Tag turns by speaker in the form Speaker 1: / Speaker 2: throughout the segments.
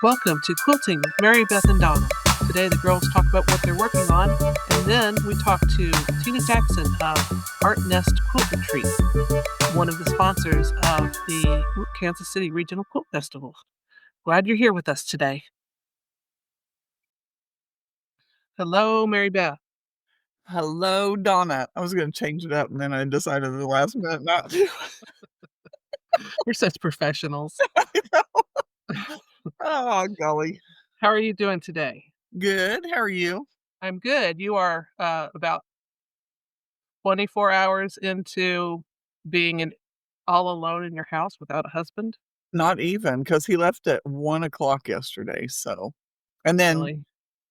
Speaker 1: Welcome to Quilting with Mary Beth and Donna. Today the girls talk about what they're working on, and then we talk to Tina Jackson of Art Nest Quilt Retreat, one of the sponsors of the Kansas City Regional Quilt Festival. Glad you're here with us today. Hello, Mary Beth.
Speaker 2: Hello, Donna. I was gonna change it up, and then I decided at the last minute not to.
Speaker 1: We're such professionals.
Speaker 2: I know. Oh, golly.
Speaker 1: How are you doing today?
Speaker 2: Good. How are you?
Speaker 1: I'm good. You are about 24 hours into being all alone in your house without a husband?
Speaker 2: Not even, because he left at 1 o'clock yesterday, and then
Speaker 1: Really?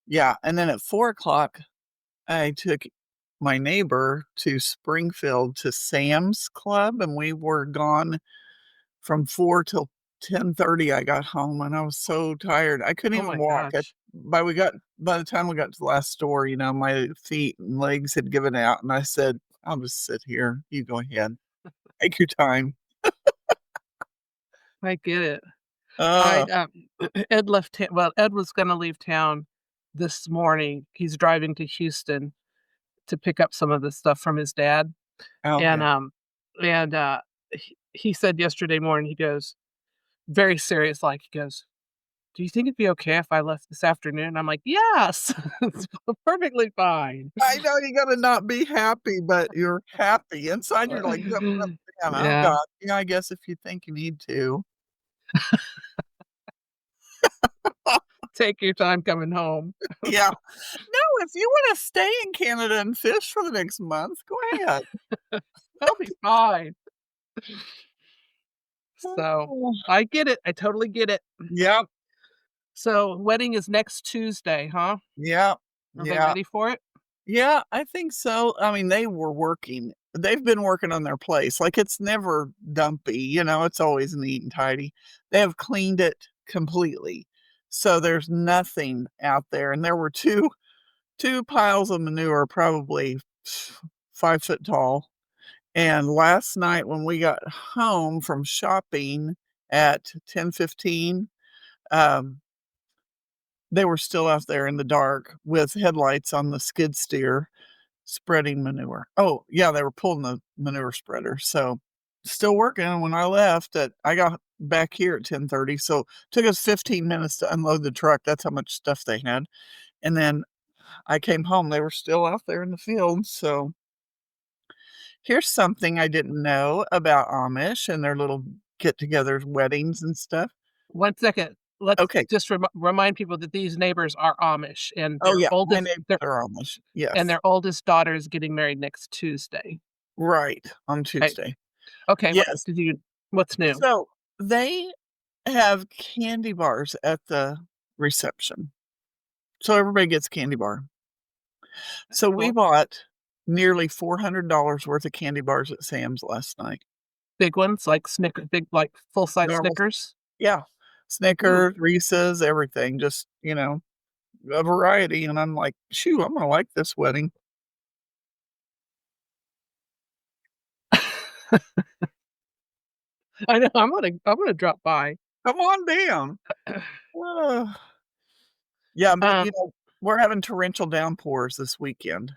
Speaker 2: yeah, and then at 4 o'clock, I took my neighbor to Springfield to Sam's Club, and we were gone from 4 till 10:30. I got home, and I was so tired. I couldn't
Speaker 1: Oh
Speaker 2: even
Speaker 1: my
Speaker 2: walk.
Speaker 1: gosh.
Speaker 2: By the time we got to the last store, my feet and legs had given out, and I said, "I'll just sit here. You go ahead. Take your time."
Speaker 1: I get it. I,
Speaker 2: Uh,
Speaker 1: Ed left town. Well, Ed was gonna leave town this morning. He's driving to Houston to pick up some of the stuff from his dad, and,
Speaker 2: okay.
Speaker 1: he said yesterday morning, he goes, very serious, like, he goes, "Do you think it'd be okay if I left this afternoon?" I'm like, "Yes, it's perfectly fine."
Speaker 2: I know you gotta not be happy, but you're happy. Inside, you're, like, jumping up and down. "Oh
Speaker 1: Yeah,
Speaker 2: god." Yeah, I guess if you think you need to.
Speaker 1: take your time coming home.
Speaker 2: Yeah. No, if you wanna stay in Canada and fish for the next month, go ahead.
Speaker 1: I'll be fine. So, I get it, I totally get it.
Speaker 2: Yep,
Speaker 1: So, wedding is next Tuesday, huh?
Speaker 2: yep,
Speaker 1: Are they
Speaker 2: yeah.
Speaker 1: ready for it?
Speaker 2: Yeah, I think so. I mean, they've been working on their place, like, it's never dumpy, it's always neat and tidy. They have cleaned it completely, so there's nothing out there, and there were 2 piles of manure probably 5 foot tall, and last night when we got home from shopping at 10:15, um, they were still out there in the dark with headlights on the skid steer spreading manure. Oh, yeah, they were pulling the manure spreader, so still working. When I got back here at 10:30, so it took us 15 minutes to unload the truck. That's how much stuff they had, and then I came home, they were still out there in the field. So here's something I didn't know about Amish and their little get-togethers, weddings and stuff.
Speaker 1: 1 second. Let's
Speaker 2: Okay.
Speaker 1: just remind people that these neighbors are Amish, and
Speaker 2: Oh, yeah, my neighbors
Speaker 1: their
Speaker 2: are Amish.
Speaker 1: and
Speaker 2: Yes.
Speaker 1: their oldest daughter is getting married next Tuesday.
Speaker 2: Right, on
Speaker 1: Okay.
Speaker 2: Tuesday.
Speaker 1: Okay,
Speaker 2: Yes.
Speaker 1: what's new?
Speaker 2: So, they have candy bars at the reception. So everybody gets a candy bar.
Speaker 1: That's
Speaker 2: So we
Speaker 1: cool.
Speaker 2: bought nearly $400 worth of candy bars at Sam's last night.
Speaker 1: Big ones, like big, like, full-size
Speaker 2: Normal
Speaker 1: Snickers?
Speaker 2: Yeah.
Speaker 1: Ooh.
Speaker 2: Snickers, Reese's, everything, just, a variety, and I'm like, "Shoo, I'm gonna like this wedding."
Speaker 1: I know, I'm gonna drop by.
Speaker 2: Come on down. Uh, yeah, but,
Speaker 1: Um,
Speaker 2: we're having torrential downpours this weekend.
Speaker 1: yeah,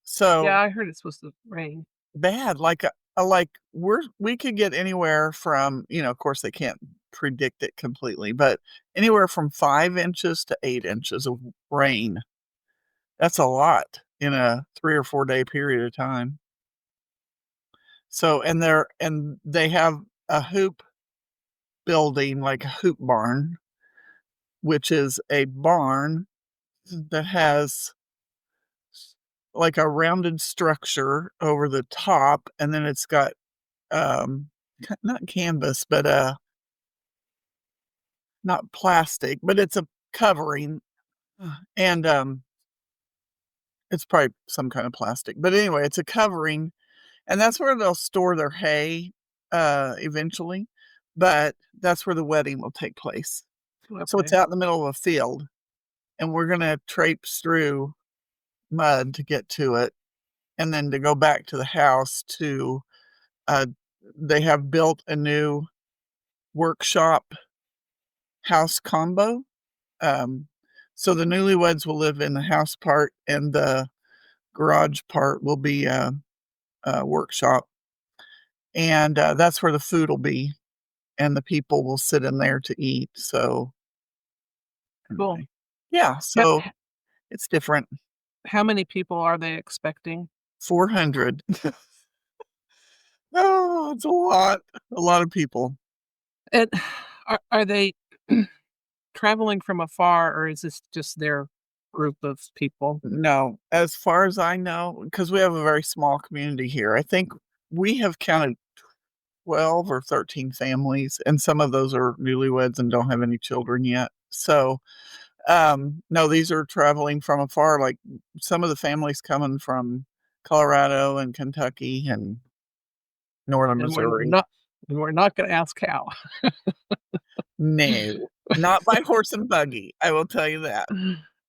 Speaker 2: So
Speaker 1: I heard it's supposed to rain.
Speaker 2: bad, we could get anywhere from, of course, they can't predict it completely, but anywhere from 5 inches to 8 inches of rain. That's a lot in a 3 or 4-day period of time. So, and they have a hoop building, like a hoop barn, which is a barn that has like a rounded structure over the top, and then it's got, not canvas, but, not plastic, but it's a covering, and, it's probably some kind of plastic, but anyway, it's a covering, and that's where they'll store their hay, eventually, but that's where the wedding will take place. So it's
Speaker 1: Okay.
Speaker 2: out in the middle of a field, and we're gonna traipse through mud to get to it, and then to go back to the house uh they have built a new workshop house combo, Um, so the newlyweds will live in the house part, and the garage part will be a workshop, and that's where the food will be, and the people will sit in there to eat. So
Speaker 1: Cool.
Speaker 2: anyway, yeah,
Speaker 1: Ho
Speaker 2: so it's different.
Speaker 1: how many people are they expecting?
Speaker 2: 400. Oh, it's a lot of people.
Speaker 1: And are they traveling from afar, or is this just their group of people?
Speaker 2: No, as far as I know, because we have a very small community here, I think we have counted 12 or 13 families, and some of those are newlyweds and don't have any children yet. So, no, these are traveling from afar, like some of the families coming from Colorado and Kentucky and northern
Speaker 1: And we're
Speaker 2: Missouri.
Speaker 1: not and we're not gonna ask how.
Speaker 2: No, not by horse and buggy, I will tell you that.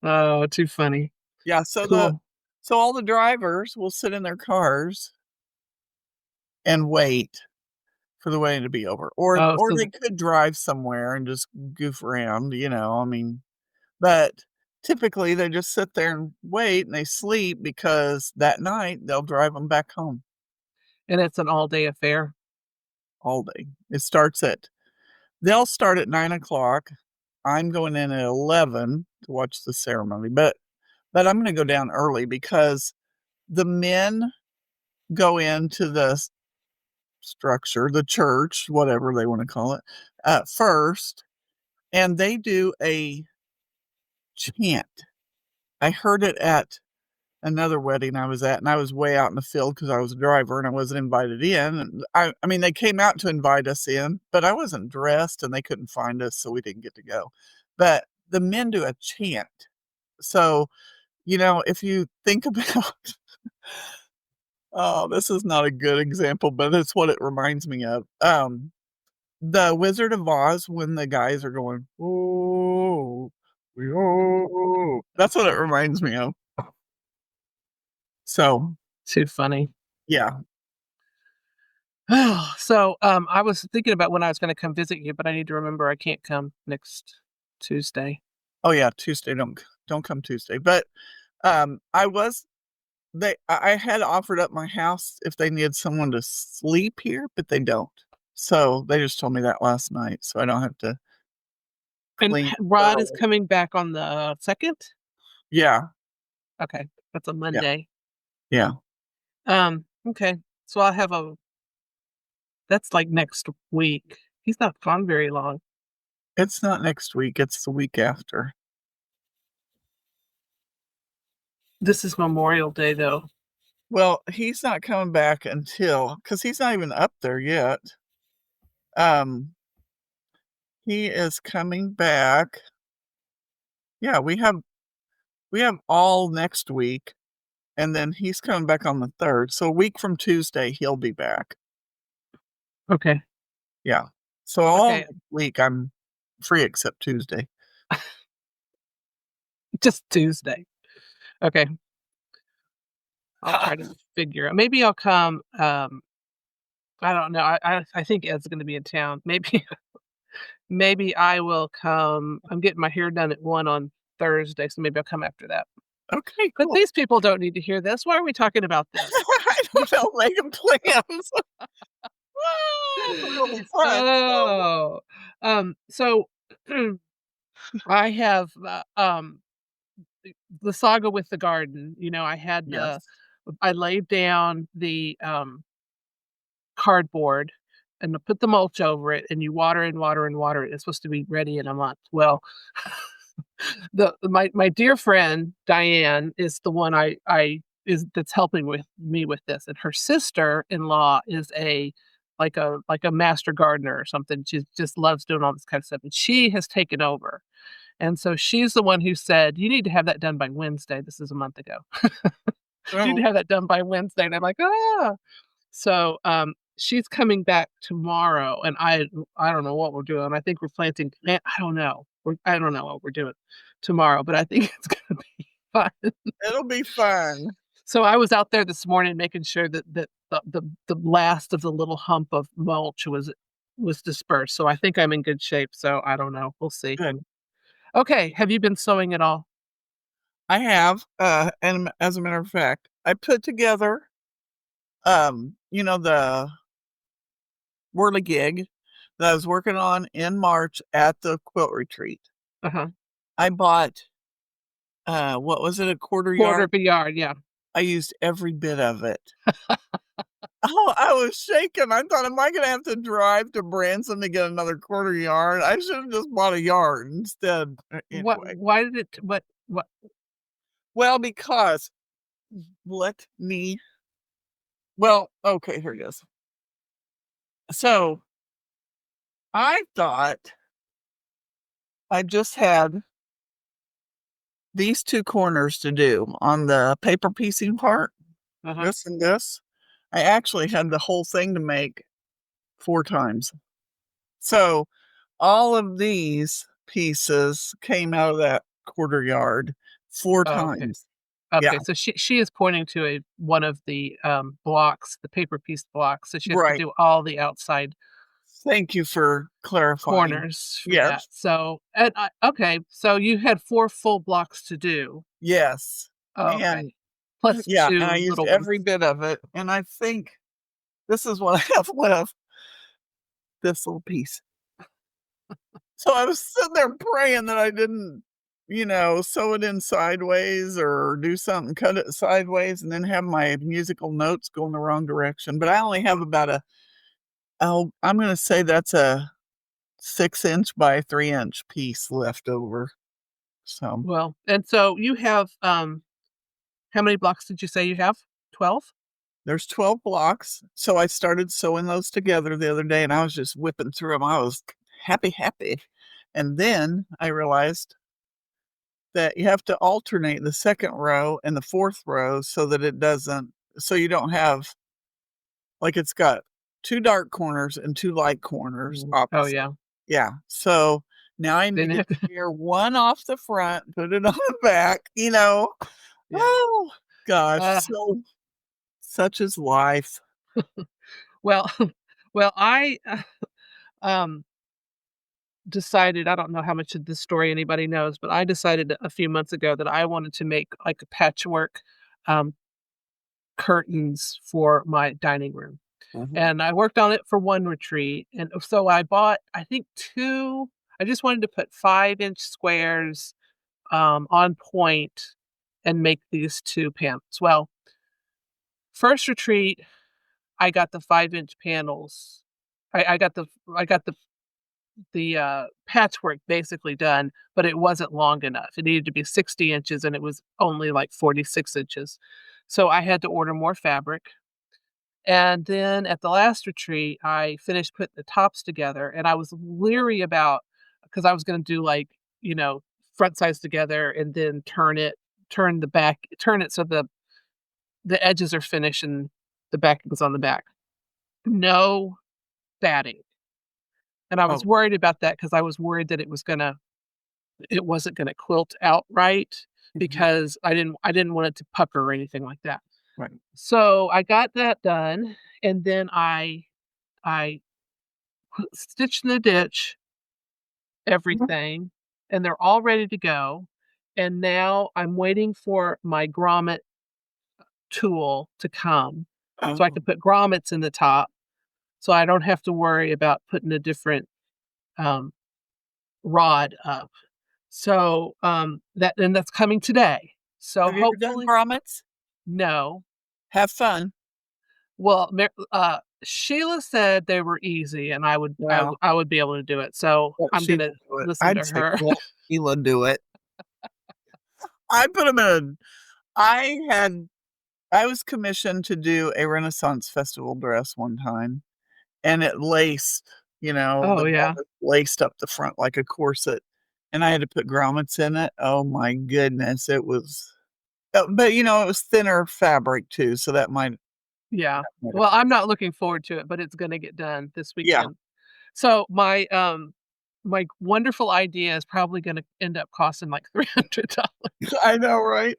Speaker 1: Oh, too funny.
Speaker 2: Yeah,
Speaker 1: Cool.
Speaker 2: so all the drivers will sit in their cars and wait for the wedding to be over,
Speaker 1: Oh,
Speaker 2: or
Speaker 1: so
Speaker 2: they could drive somewhere and just goof around, I mean, but typically they just sit there and wait and they sleep because that night they'll drive them back home
Speaker 1: and it's an all-day affair?
Speaker 2: all day. They'll start at 9 o'clock. I'm going in at 11 to watch the ceremony, but I'm gonna go down early because the men go into the structure, the church, whatever they wanna call it, first, and they do a chant. I heard it at another wedding I was at, and I was way out in the field because I was a driver and I wasn't invited in, and I mean, they came out to invite us in, but I wasn't dressed and they couldn't find us, so we didn't get to go. But the men do a chant. So, if you think about oh, this is not a good example, but it's what it reminds me of. The Wizard of Oz when the guys are going, "Oh, oh," that's what it reminds me of. So,
Speaker 1: Too funny.
Speaker 2: yeah.
Speaker 1: So, I was thinking about when I was gonna come visit you, but I need to remember I can't come next Tuesday.
Speaker 2: Oh, yeah, Tuesday, don't come Tuesday, but, I was I had offered up my house if they needed someone to sleep here, but they don't. So, they just told me that last night, so I don't have to
Speaker 1: And
Speaker 2: clean
Speaker 1: Rod is
Speaker 2: thoroughly.
Speaker 1: coming back on the 2nd?
Speaker 2: Yeah,
Speaker 1: Okay, that's a
Speaker 2: yeah,
Speaker 1: Monday.
Speaker 2: yeah.
Speaker 1: Okay, so I'll have a that's, like, next week. He's not gone very long.
Speaker 2: It's not next week, it's the week after.
Speaker 1: This is Memorial Day, though.
Speaker 2: Well, he's not coming back until because he's not even up there yet. Um, he is coming back. Yeah, we have all next week, and then he's coming back on the 3rd. So a week from Tuesday, he'll be back.
Speaker 1: Okay,
Speaker 2: Yeah. So all
Speaker 1: okay,
Speaker 2: next week I'm free except Tuesday.
Speaker 1: just Tuesday. Okay, I'll try to figure out maybe I'll come, I don't know, I think Ed's gonna be in town. Maybe maybe I will come I'm getting my hair done at 1 on Thursday, so maybe I'll come after that.
Speaker 2: Okay,
Speaker 1: But
Speaker 2: cool.
Speaker 1: these people don't need to hear this. Why are we talking about this?
Speaker 2: I don't know, making plans. But it'll be fun, so
Speaker 1: Oh, so I have, the saga with the garden. I had
Speaker 2: yes.
Speaker 1: I laid down the, cardboard and put the mulch over it, and you water and water and water it. It's supposed to be ready in a month. Well, my dear friend Diane is the one I is that's helping with me with this, and her sister-in-law is like a master gardener or something. She just loves doing all this kind of stuff, and she has taken over. And so she's the one who said, "You need to have that done by Wednesday." This is a month ago. "You need to
Speaker 2: Oh,
Speaker 1: have that done by Wednesday." And I'm like, "Ah." So, she's coming back tomorrow, and I don't know what we're doing. I think we're planting I don't know. I don't know what we're doing tomorrow, but I think it's gonna be fun.
Speaker 2: it'll be fun.
Speaker 1: So I was out there this morning making sure that the last of the little hump of mulch was dispersed. So I think I'm in good shape. So I don't know. We'll see.
Speaker 2: Good.
Speaker 1: Okay, have you been sewing at all?
Speaker 2: I have, and as a matter of fact, I put together, the whirligig that I was working on in March at the quilt retreat.
Speaker 1: Uh-huh.
Speaker 2: I bought, what was it, a quarter
Speaker 1: Quarter
Speaker 2: yard?
Speaker 1: of a yard, yeah.
Speaker 2: I used every bit of it. Oh, I was shaking. I thought, am I gonna have to drive to Branson to get another quarter yard? I should have just bought a yard instead.
Speaker 1: What
Speaker 2: Anyway.
Speaker 1: why did it what
Speaker 2: Well, because let me okay, here it is. So I thought I just had these two corners to do on the paper piecing part,
Speaker 1: Uh-huh.
Speaker 2: this and this. I actually had the whole thing to make 4 times. So all of these pieces came out of that quarter yard 4
Speaker 1: Oh, okay.
Speaker 2: times. Yeah,
Speaker 1: Okay, so she is pointing to a one of the, blocks, the paper piece blocks, so she has to
Speaker 2: right.
Speaker 1: do all the outside
Speaker 2: Thank you for clarifying.
Speaker 1: corners for that.
Speaker 2: Yes,
Speaker 1: So, and I okay, so you had 4 full blocks to do.
Speaker 2: yes.
Speaker 1: Oh, okay.
Speaker 2: And
Speaker 1: Plus
Speaker 2: yeah, and I
Speaker 1: 2
Speaker 2: used
Speaker 1: little ones.
Speaker 2: every bit of it, and I think this is what I have left, this little piece. So I was sitting there praying that I didn't, sew it in sideways or do something, cut it sideways, and then have my musical notes go in the wrong direction. But I only have about I'm gonna say that's a 6-inch by 3-inch piece left over. So
Speaker 1: Well, and so you have, how many blocks did you say you have? 12?
Speaker 2: there's 12 blocks. So I started sewing those together the other day and I was just whipping through them. I was happy, happy. And then I realized that you have to alternate the second row and the fourth row so that it doesn't, so you don't have, like, it's got 2 dark corners and 2 light corners
Speaker 1: Oh,
Speaker 2: opposite.
Speaker 1: yeah.
Speaker 2: Yeah. So now I
Speaker 1: Then
Speaker 2: need
Speaker 1: you
Speaker 2: to
Speaker 1: have to
Speaker 2: shear one off the front, put it on the back.
Speaker 1: yeah.
Speaker 2: Oh gosh.
Speaker 1: Uh,
Speaker 2: So such is life.
Speaker 1: well well, um, decided I don't know how much of this story anybody knows, but I decided a few months ago that I wanted to make, like, a patchwork, um, curtains for my dining room.
Speaker 2: Mhm.
Speaker 1: And I worked on it for one retreat, and so I bought, I think, 2. I just wanted to put 5-inch squares, on point and make these 2 panels. Well, first retreat, I got the 5-inch panels. I got the patchwork basically done, but it wasn't long enough. It needed to be 60 inches, and it was only, like, 46 inches. So I had to order more fabric. And then at the last retreat, I finished putting the tops together, and I was leery about, because I was gonna do, like, front sides together and then turn it so the edges are finished and the backing was on the back. No batting, and I was
Speaker 2: Oh,
Speaker 1: worried about that because I was worried that it wasn't gonna quilt out right
Speaker 2: mhm,
Speaker 1: because I didn't want it to pucker or anything like that.
Speaker 2: right.
Speaker 1: So I got that done, and then I stitched in the ditch
Speaker 2: Mhm.
Speaker 1: everything, and they're all ready to go, and now I'm waiting for my grommet tool to come so I
Speaker 2: Oh,
Speaker 1: can put grommets in the top, so I don't have to worry about putting a different, um, rod up. So, that's coming today. So
Speaker 2: have you ever done
Speaker 1: hopefully
Speaker 2: grommets?
Speaker 1: no.
Speaker 2: Have fun.
Speaker 1: Well, Sheila said they were easy and
Speaker 2: Well,
Speaker 1: I would be able to do it, so
Speaker 2: let
Speaker 1: I'm
Speaker 2: Sheila
Speaker 1: gonna
Speaker 2: do it.
Speaker 1: listen
Speaker 2: I'd
Speaker 1: to
Speaker 2: say
Speaker 1: her.
Speaker 2: let Sheila do it. I put them in I had I was commissioned to do a Renaissance festival dress one time, and it laced,
Speaker 1: Oh,
Speaker 2: the
Speaker 1: yeah.
Speaker 2: garment laced up the front like a corset, and I had to put grommets in it. Oh my goodness, it was but, it was thinner fabric too, so
Speaker 1: Yeah.
Speaker 2: that might
Speaker 1: Well,
Speaker 2: have hurt.
Speaker 1: I'm not looking forward to it, but it's gonna get done this
Speaker 2: Yeah,
Speaker 1: weekend. So my wonderful idea is probably gonna end up costing like $300.
Speaker 2: I know, right?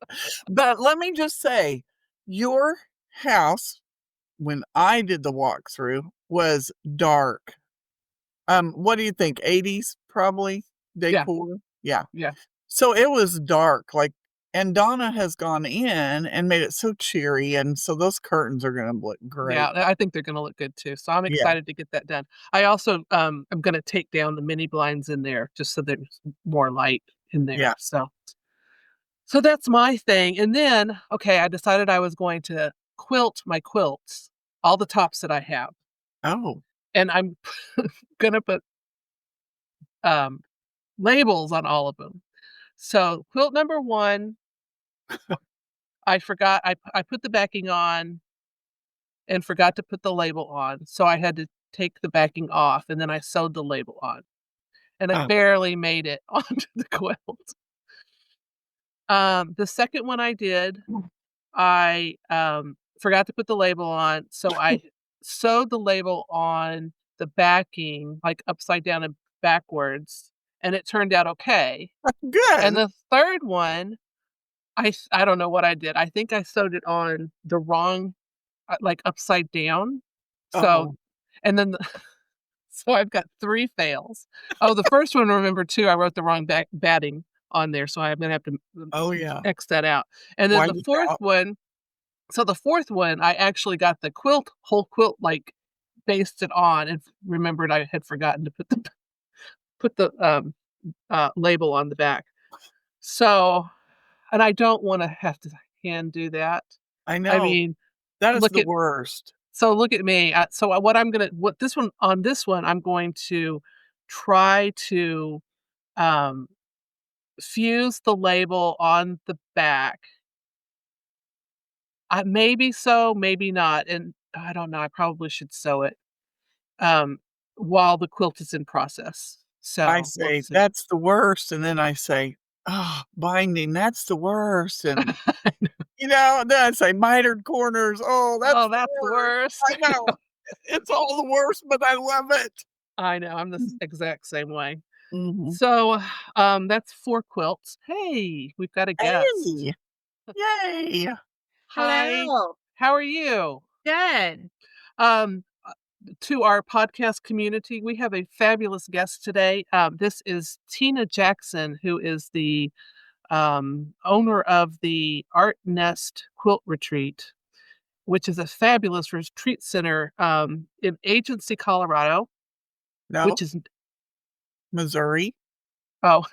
Speaker 2: But let me just say, your house, when I did the walkthrough, was dark. What do you think, 80s probably
Speaker 1: Yeah,
Speaker 2: decor? Yeah.
Speaker 1: Yeah.
Speaker 2: So it was dark, like, and Donna has gone in and made it so cheery, and so those curtains are gonna look
Speaker 1: Yeah,
Speaker 2: great.
Speaker 1: I think they're gonna look good too, so I'm
Speaker 2: Yeah.
Speaker 1: excited to get that done. I also, am gonna take down the mini blinds in there just so there's more light in there,
Speaker 2: Yeah.
Speaker 1: so that's my thing, and then, okay, I decided I was going to quilt my quilts, all the tops that I have,
Speaker 2: Oh,
Speaker 1: and I'm gonna put, um, labels on all of them. So, quilt number 1, I forgot I put the backing on and forgot to put the label on, so I had to take the backing off, and then I sewed the label on, and it
Speaker 2: oh,
Speaker 1: barely made it onto the quilt. The second one I did, I, forgot to put the label on, so I sewed the label on the backing, like, upside down and backwards, and it turned out okay. And
Speaker 2: good.
Speaker 1: the third one, I don't know what I did. I think I sewed it on the wrong like, upside down. So
Speaker 2: Oh,
Speaker 1: and then the so I've got 3 fails. Oh, the first one, remember too, I wrote the wrong batting on there, so I'm gonna have to
Speaker 2: oh, yeah.
Speaker 1: X that out. And then
Speaker 2: White
Speaker 1: the
Speaker 2: it
Speaker 1: 4th
Speaker 2: out.
Speaker 1: one so the 4th one, I actually got the whole quilt, like, basted on and remembered I had forgotten to put the, label on the back. So and I don't wanna have to hand do that.
Speaker 2: I
Speaker 1: I
Speaker 2: know.
Speaker 1: mean,
Speaker 2: That is
Speaker 1: look
Speaker 2: the
Speaker 1: at
Speaker 2: worst.
Speaker 1: look at me. So what this one, I'm going to try to, um, fuse the label on the back. Maybe so, maybe not, and I don't know, I probably should sew it, um, while the quilt is in process.
Speaker 2: I
Speaker 1: So, we'll
Speaker 2: say,
Speaker 1: see.
Speaker 2: "That's the worst," and then I say, "Oh, binding, that's the worst," and, and then I say, "Mitered corners, oh, that's
Speaker 1: Oh,
Speaker 2: the
Speaker 1: that's the
Speaker 2: worst."
Speaker 1: worst.
Speaker 2: I know. It's all the worst, but I love it.
Speaker 1: I know, I'm the exact same way.
Speaker 2: Mhm.
Speaker 1: So, that's 4 quilts. Hey, we've got a guest.
Speaker 2: Hey, yay.
Speaker 1: Hi,
Speaker 3: Hello.
Speaker 1: how are you?
Speaker 3: Good.
Speaker 1: Um, to our podcast community, we have a fabulous guest today. This is Tina Jackson, who is the owner of the Art Nest Quilt Retreat, which is a fabulous retreat center in Agency, Colorado,
Speaker 2: No,
Speaker 1: which is,
Speaker 2: Missouri.
Speaker 1: oh,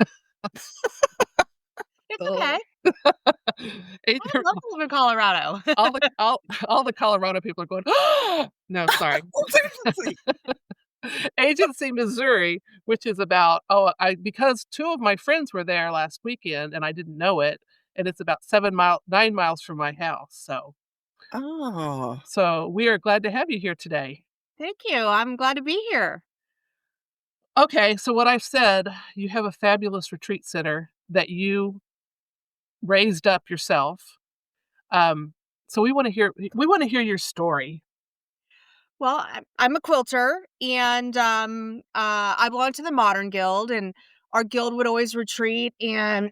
Speaker 3: It's
Speaker 1: oh.
Speaker 3: okay.
Speaker 1: Eight-
Speaker 3: I love to live in Colorado.
Speaker 1: all the Colorado people are going, no, sorry.
Speaker 2: What's agency?
Speaker 1: Agency, Missouri, which is about I because 2 of my friends were there last weekend and I didn't know it, and it's about 9 miles from my house,
Speaker 2: Oh,
Speaker 1: so we are glad to have you here today.
Speaker 3: Thank you. I'm glad to be here.
Speaker 1: Okay, so what I've said, you have a fabulous retreat center that you raised up yourself. Um, so we wanna hear your story.
Speaker 3: Well, I'm a quilter, and I belong to the Modern Guild, and our guild would always retreat. And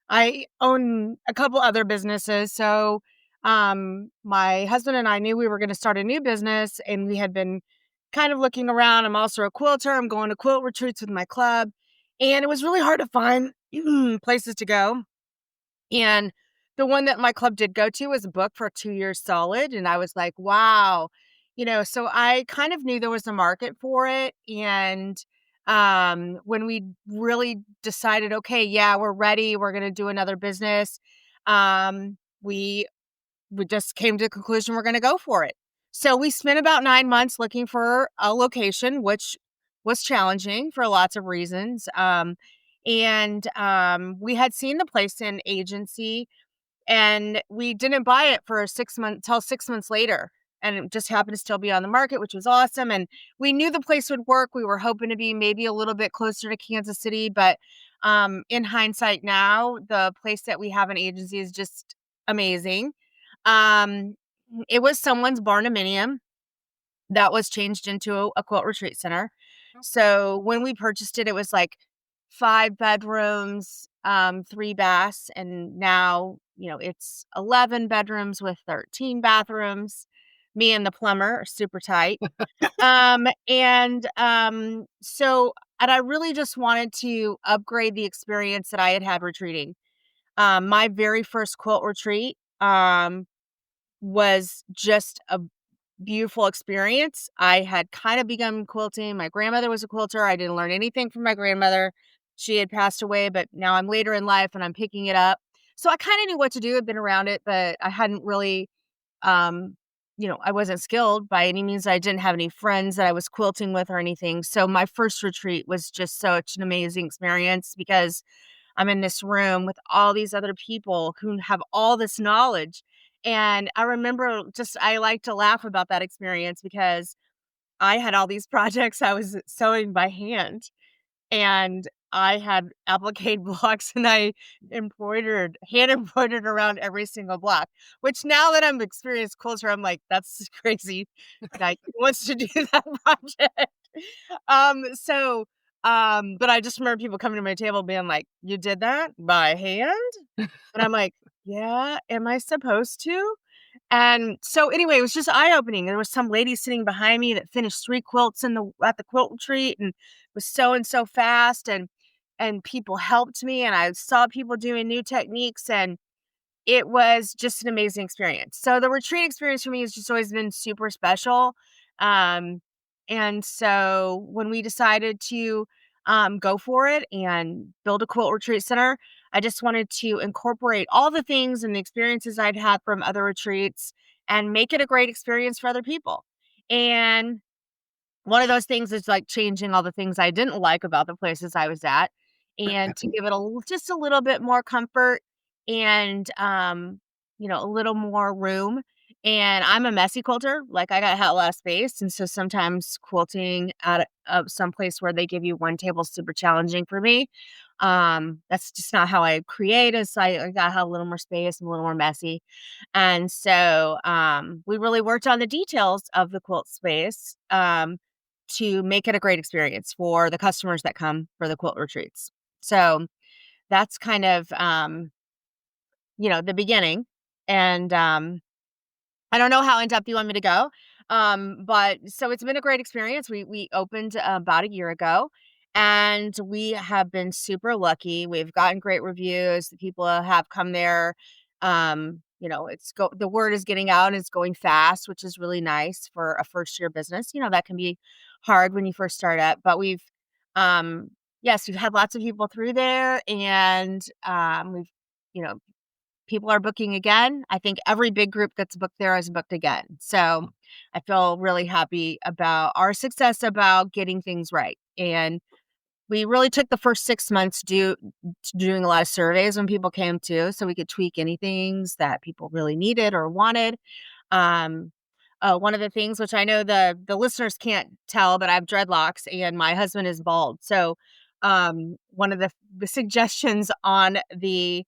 Speaker 3: I own a couple other businesses, so my husband and I knew we were going to start a new business, and we had been kind of looking around. I'm also a quilter. I'm going to quilt retreats with my club, and it was really hard to find places to go. And the one that my club did go to was booked for 2 years solid, and I was like, "Wow." So I kind of knew there was a market for it, and, when we really decided, "Okay, yeah, we're ready, we're gonna do another business," we just came to the conclusion we're gonna go for it. So we spent about 9 months looking for a location, which was challenging for lots of reasons, we had seen the place in Agency, and we didn't buy it for 6 months till 6 months later, and it just happened to still be on the market, which was awesome. And we knew the place would work. We were hoping to be maybe a little bit closer to Kansas City, but, in hindsight now, the place that we have an Agency is just amazing. Um, it was someone's barnuminium that was changed into a quilt retreat center. So when we purchased it, it was like 5 bedrooms, 3 baths, and now, it's 11 bedrooms with 13 bathrooms. Me and the plumber are super tight. So And I really just wanted to upgrade the experience that I had had retreating. My very first quilt retreat, was just a beautiful experience. I had kind of begun quilting. My grandmother was a quilter. I didn't learn anything from my grandmother. She had passed away, but now I'm later in life and I'm picking it up. So I kind of knew what to do. I'd been around it, but I hadn't really, um, I wasn't skilled by any means. I didn't have any friends that I was quilting with or anything. So my first retreat was just such an amazing experience because I'm in this room with all these other people who have all this knowledge. And I remember I like to laugh about that experience because I had all these projects I was sewing by hand and I had applique blocks and I hand embroidered around every single block, which now that I'm experienced quilter, I'm like, that's crazy. Like, who wants to do that project? So, but I just remember people coming to my table being like, "You did that by hand?" And I'm like, "Yeah, am I supposed to?" And so anyway, it was just eye-opening. There was some lady sitting behind me that finished 3 quilts at the quilt retreat and was sewing so fast and people helped me and I saw people doing new techniques and it was just an amazing experience. So the retreat experience for me has just always been super special. Um, and so when we decided to go for it and build a quilt retreat center, I just wanted to incorporate all the things and the experiences I'd had from other retreats and make it a great experience for other people. And one of those things is, like, changing all the things I didn't like about the places I was at, and to give it just a little bit more comfort and, a little more room, and I'm a messy quilter, like, I got a lot of space, and so sometimes quilting at some place where they give you one table is super challenging for me. That's just not how I create, is I gotta have a little more space, I'm a little more messy, and so, we really worked on the details of the quilt space, to make it a great experience for the customers that come for the quilt retreats. So that's kind of, the beginning. And I don't know how in depth you want me to go. But so it's been a great experience. We opened about a year ago and we have been super lucky. We've gotten great reviews. The people have come there. The word is getting out and it's going fast, which is really nice for a first year business. That can be hard when you first start up, but um, yes, we've had lots of people through there and we've, you know, people are booking again. I think every big group that's booked there is booked again. So I feel really happy about our success about getting things right. And we really took the first 6 months doing a lot of surveys when people came to, so we could tweak any things that people really needed or wanted. Um, one of the things which I know the listeners can't tell, but I have dreadlocks and my husband is bald. So, one of the suggestions on the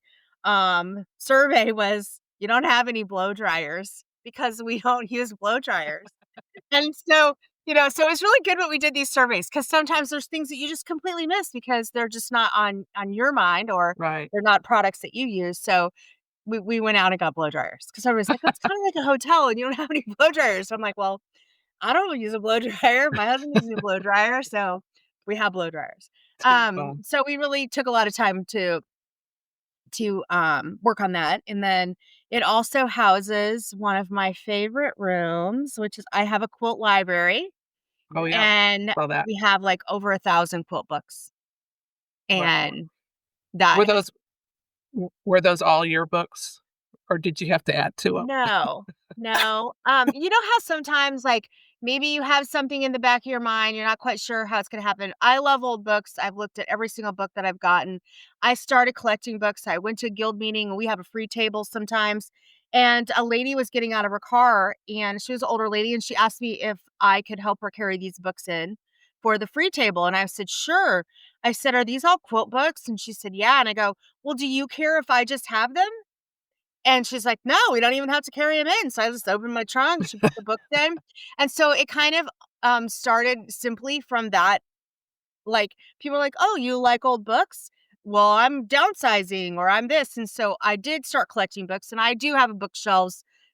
Speaker 3: survey was you don't have any blow dryers because we don't use blow dryers. And so, so it's really good when we did these surveys because sometimes there's things that you just completely miss because they're just not on your mind or
Speaker 1: Right.
Speaker 3: they're not products that you use. So we went out and got blow dryers because everybody's like, "It's kinda like a hotel and you don't have any blow dryers." So I'm like, "Well, I don't use a blow dryer. My husband uses a blow dryer, so we have blow dryers."
Speaker 1: Too fun.
Speaker 3: So we really took a lot of time to work on that, and then it also houses one of my favorite rooms, which is I have a quilt library,
Speaker 1: Oh, yeah.
Speaker 3: and
Speaker 1: Saw that.
Speaker 3: we have, like, over 1,000 quilt books,
Speaker 1: Wow.
Speaker 3: and that
Speaker 1: Were those were those all your books, or did you have to add to them?
Speaker 3: No, no. You know how sometimes, like, maybe you have something in the back of your mind, you're not quite sure how it's gonna happen. I love old books. I've looked at every single book that I've gotten. I started collecting books. I went to a guild meeting, and we have a free table sometimes, and a lady was getting out of her car, and she was an older lady, and she asked me if I could help her carry these books in for the free table, and I said, "Sure." I said, "Are these all quilt books?" And she said, "Yeah." And I go, "Well, do you care if I just have them?" And she's like, "No, we don't even have to carry them in." So I just opened my trunk, she put the books in. And so it kind of, started simply from that, like, people are like, "Oh, you like old books? Well, I'm downsizing or I'm this." And so I did start collecting books, and I do have a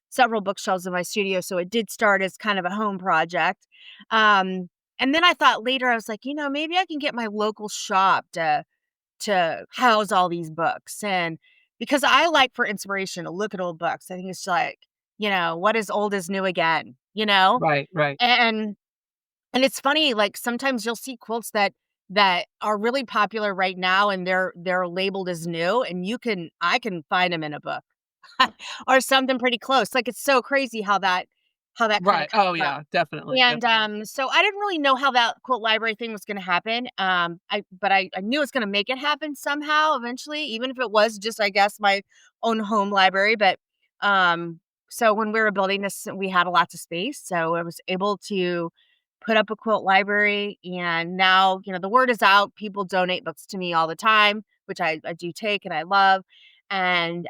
Speaker 3: several bookshelves in my studio, so it did start as kind of a home project. Um, And then I thought later, I was like, maybe I can get my local shop to house all these books. And because I like for inspiration to look at old books. I think it's like, what is old is new again,
Speaker 1: Right, right.
Speaker 3: And and it's funny, like sometimes you'll see quilts that are really popular right now and they're labeled as new and I can find them in a book or something pretty close. Like it's so crazy how that kind of
Speaker 1: Right.
Speaker 3: comes
Speaker 1: Oh,
Speaker 3: up.
Speaker 1: yeah, definitely,
Speaker 3: And,
Speaker 1: definitely.
Speaker 3: so I didn't really know how that quilt library thing was gonna happen, but I knew it was gonna make it happen somehow eventually, even if it was just, I guess, my own home library, but, um, so when we were building this, we had lots of space, so I was able to put up a quilt library, and now, the word is out, people donate books to me all the time, which I do take and I love, and,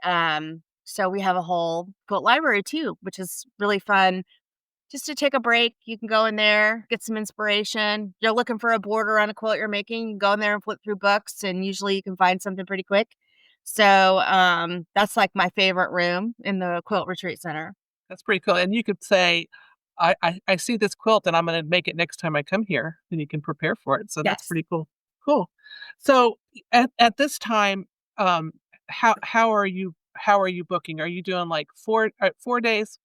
Speaker 3: so we have a whole quilt library too, which is really fun just to take a break. You can go in there, get some inspiration. You're looking for a border on a quilt you're making, you can go in there and flip through books, and usually you can find something pretty quick. So, that's, like, my favorite room in the Quilt Retreat Center.
Speaker 1: That's pretty cool, and you could say, I see this quilt, and I'm gonna make it next time I come here," and you can prepare for it, so that's
Speaker 3: Yes.
Speaker 1: pretty cool. Cool. So, at this time, um, how are you booking? Are you doing, like, 4 days,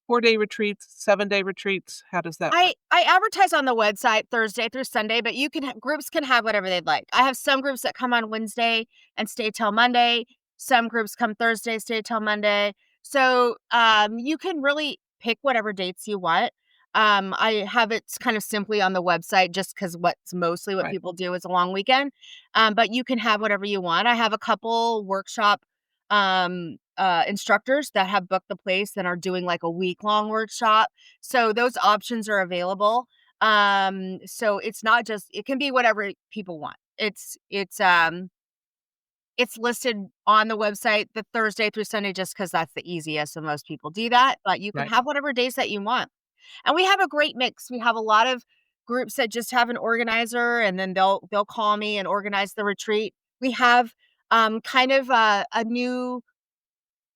Speaker 1: 4-day retreats, 7-day retreats? How does that work?
Speaker 3: I advertise on the website Thursday through Sunday, but groups can have whatever they'd like. I have some groups that come on Wednesday and stay till Monday. Some groups come Thursday, stay till Monday. So, you can really pick whatever dates you want. I have it kind of simply on the website just because what's mostly what
Speaker 1: Right.
Speaker 3: people do is a long weekend. But you can have whatever you want. I have a couple workshop instructors that have booked the place and are doing like a week-long workshop. So those options are available. So it's not just it can be whatever people want. It's listed on the website the Thursday through Sunday just because that's the easiest and most people do that, but you can
Speaker 1: Right.
Speaker 3: have whatever days that you want. And we have a great mix. We have a lot of groups that just have an organizer and then they'll call me and organize the retreat. We have kind of a new